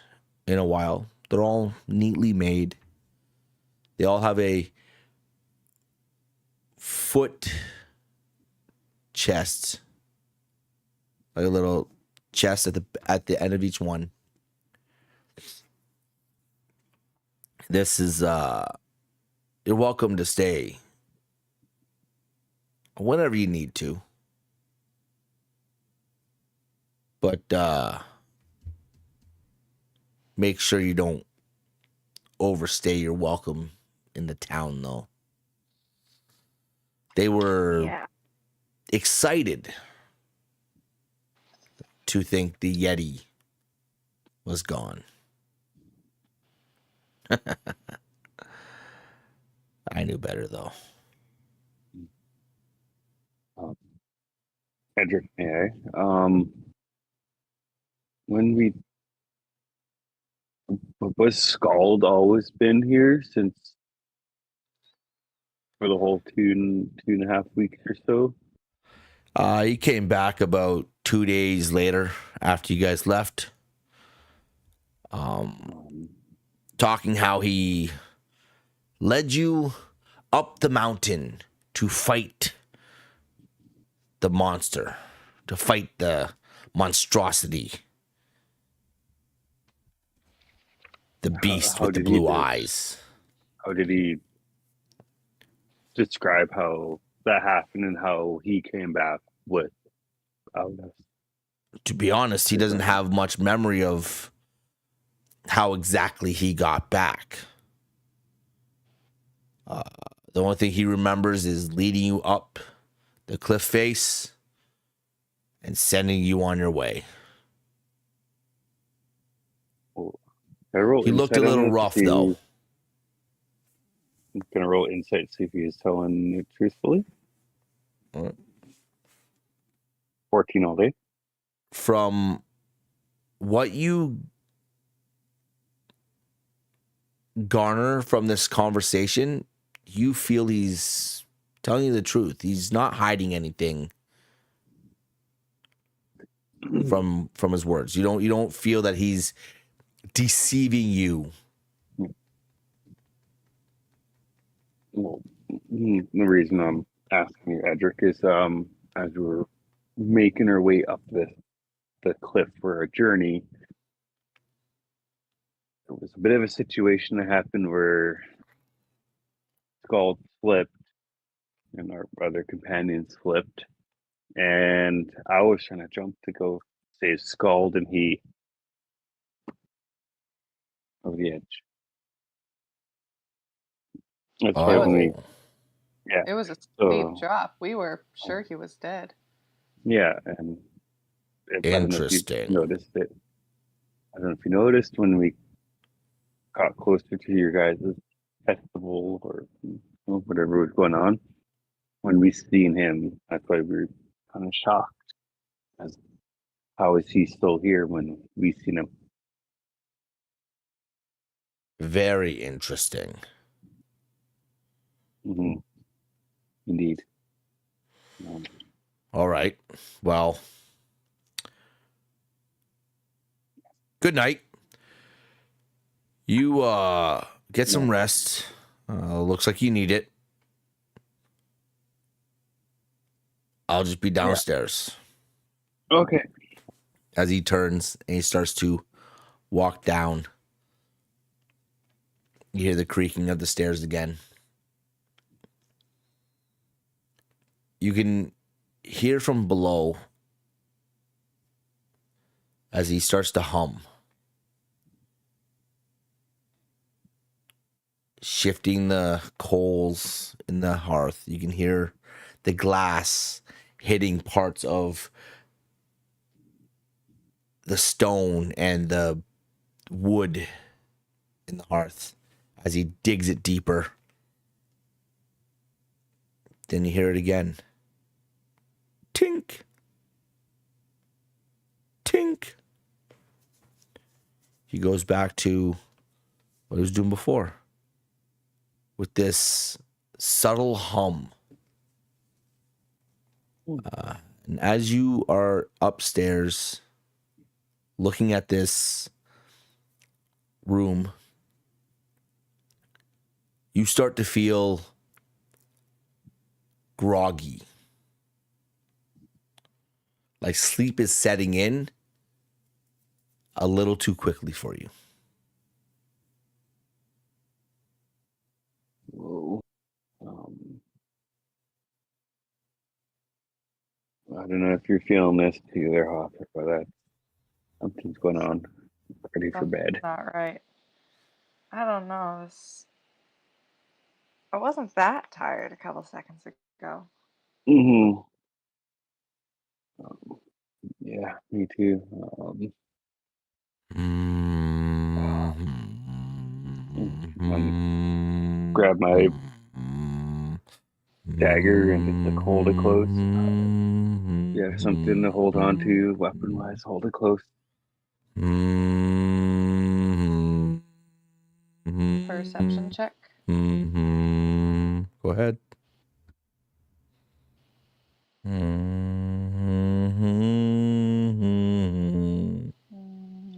in a while. They're all neatly made. They all have a foot chest, like a little chest at the end of each one. This is you're welcome to stay whenever you need to, but make sure you don't overstay your welcome in the town, though. They were excited to think the Yeti was gone. I knew better, though. Edric, may I? When we was Scald always been here since for the whole two and a half weeks or so? He came back about 2 days later after you guys left. Talking how he led you up the mountain to fight the monster, to fight the monstrosity, the beast with the blue eyes. How did he describe how that happened and how he came back with us? To be honest, he doesn't have much memory of how exactly he got back. The only thing he remembers is leading you up the cliff face and sending you on your way. He looked a little rough, though. I'm going to roll insight, see if he is telling it truthfully. All right. 14 all day. From what you garner from this conversation, you feel he's telling you the truth. He's not hiding anything from his words. You don't feel that he's deceiving you. Well, the reason I'm asking you, Edric, is as we're making our way up the cliff for our journey, there was a bit of a situation that happened where Scald slipped and our other companions slipped, and I was trying to jump to go save Scald, and he over the edge. That's why when we, It was a steep drop. We were sure he was dead. Yeah, and interesting. I don't know if you noticed it. I don't know if you noticed when we got closer to your guys' festival or whatever was going on. When we seen him, that's why we were kind of shocked. As how is he still here when we seen him? Very interesting. Mm-hmm. Indeed. All right. Well, good night. You get some rest. Looks like you need it. I'll just be downstairs. Okay. As he turns and he starts to walk down, you hear the creaking of the stairs again. You can hear from below as he starts to hum, shifting the coals in the hearth. You can hear the glass hitting parts of the stone and the wood in the hearth as he digs it deeper. Then you hear it again. Tink. Tink. He goes back to what he was doing before with this subtle hum. And as you are upstairs looking at this room, you start to feel groggy. Like sleep is setting in a little too quickly for you. Whoa. I don't know if you're feeling this too there, Hopper, but something's going on. Ready for bed. Not right. I don't know. I wasn't that tired a couple seconds ago. Mm-hmm. Yeah, me too. Grab my dagger and just like hold it close. Yeah, something to hold on to, weapon-wise. Hold it close. Perception check. Go ahead.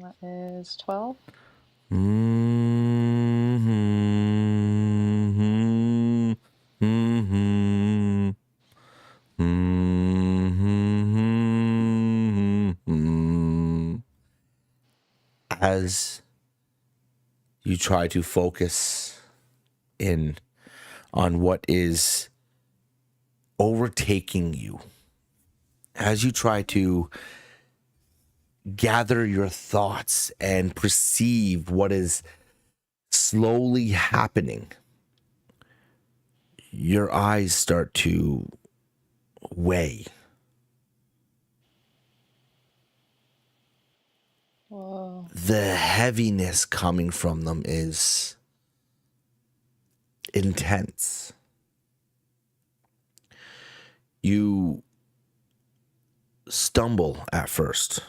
That is 12. As you try to focus in on what is overtaking you, as you try to gather your thoughts and perceive what is slowly happening, your eyes start to weigh. Whoa. The heaviness coming from them is intense. You stumble at first,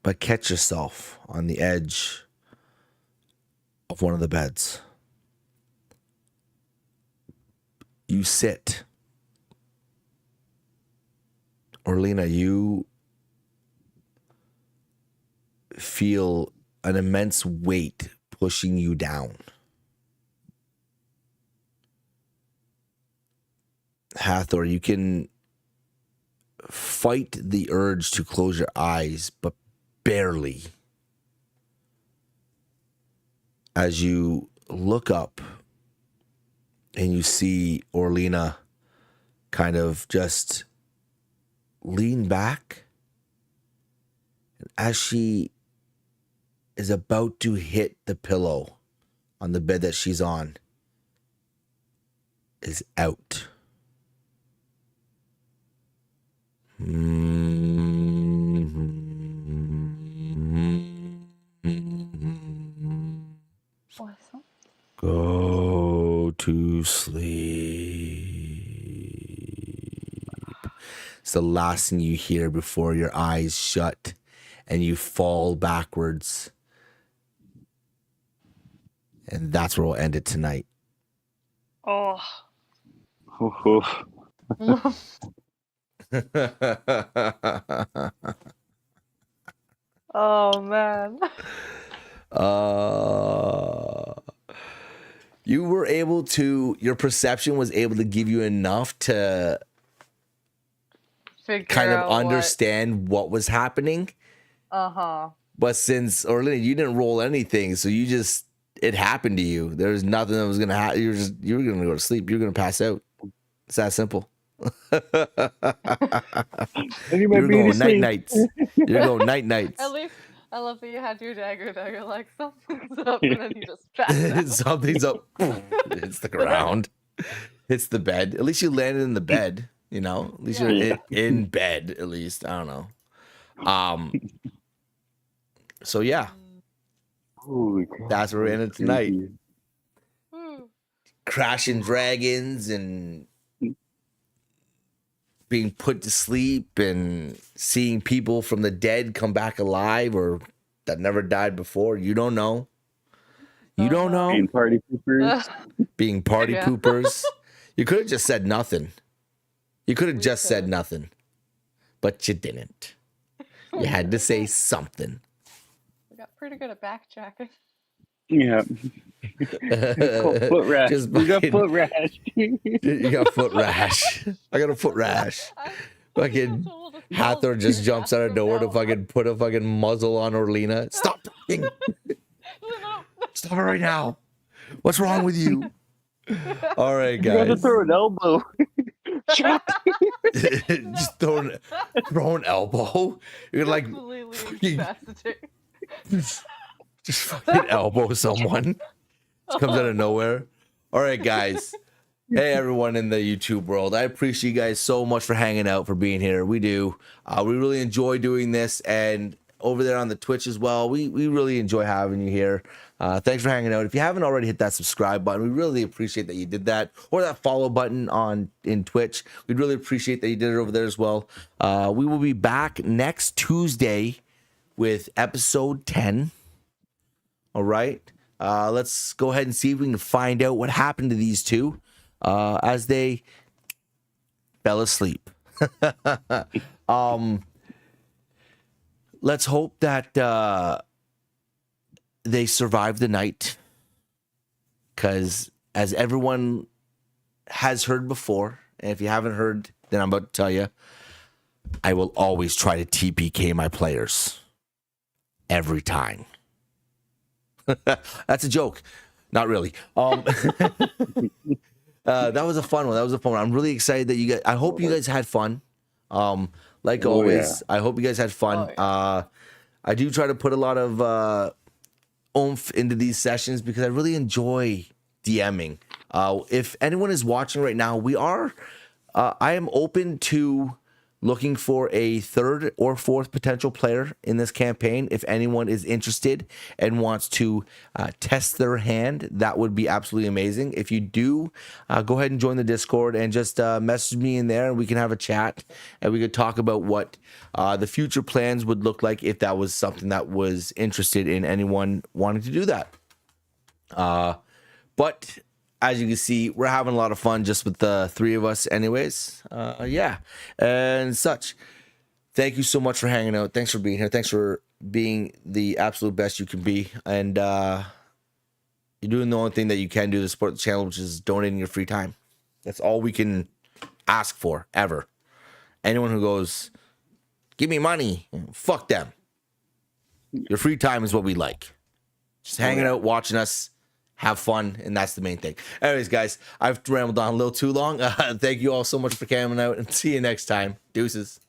but catch yourself on the edge of one of the beds. You sit. Orlina, you feel an immense weight pushing you down. Hathor, you can fight the urge to close your eyes, but barely. As you look up and you see Orlina kind of just lean back, and as she is about to hit the pillow on the bed that she's on, is out. Awesome. Go to sleep. It's the last thing you hear before your eyes shut and you fall backwards. And that's where we'll end it tonight. Oh. Oh man. uh, you were able to, your perception was able to give you enough to Figure kind of out understand what was happening. Uh-huh. But since Orlina, you didn't roll anything, so you just, it happened to you. There was nothing that was gonna happen. You were gonna go to sleep. You're gonna pass out. It's that simple. You You're might be going to night sleep. nights. You're going night nights. At least I love that you had your dagger there. You're like, something's up, and then you just passed out. Something's up. Hits the ground. Hits the bed. At least you landed in the bed. You know. At least you're in bed. At least I don't know. So yeah, Holy crap. that's where we're in it tonight. Hmm. Crashing dragons and being put to sleep and seeing people from the dead come back alive or that never died before. You don't know. You don't know. Being party poopers. Being party Yeah. poopers. You could have just said nothing. You could have just said nothing. But you didn't. You had to say something. We got pretty good at backtracking. Yeah. Foot rash. Just You got fucking- foot rash. You got foot rash. I got a foot rash. Fucking Hathor just jumps out of nowhere to fucking put a fucking muzzle on Orlina. Stop talking. Stop it right now. What's wrong with you? All right, You gotta guys. throw an elbow. Shut up. Just throw an elbow. You're like Completely fucking- incapacitated. just fucking elbow someone. Just comes out of nowhere. All right, guys. Hey, everyone in the YouTube world. I appreciate you guys so much for hanging out, for being here. We do. We really enjoy doing this. And over there on the Twitch as well, we really enjoy having you here. Thanks for hanging out. If you haven't already hit that subscribe button, we really appreciate that you did that. Or that follow button in Twitch. We'd really appreciate that you did it over there as well. We will be back next Tuesday with episode 10. All right. Let's go ahead and see if we can find out what happened to these two as they fell asleep. Let's hope that they survive the night, because as everyone has heard before, and if you haven't heard, then I'm about to tell you, I will always try to TPK my players every time. That's a joke. Not really. That was a fun one. I'm really excited that you guys, I hope you guys had fun. Like always, I hope you guys had fun. I do try to put a lot of oomph into these sessions because I really enjoy DMing. If anyone is watching right now, I am open to looking for a third or fourth potential player in this campaign. If anyone is interested and wants to test their hand, that would be absolutely amazing. If you do, go ahead and join the Discord and just message me in there, and we can have a chat and we could talk about what the future plans would look like if that was something that was interested in anyone wanting to do that. But as you can see, we're having a lot of fun just with the three of us anyways. Yeah, and such. Thank you so much for hanging out. Thanks for being here. Thanks for being the absolute best you can be. And you're doing the only thing that you can do to support the channel, which is donating your free time. That's all we can ask for, ever. Anyone who goes, give me money, fuck them. Your free time is what we like. Just hanging out, watching us, have fun, and that's the main thing. Anyways, guys, I've rambled on a little too long. Thank you all so much for coming out, and see you next time. Deuces.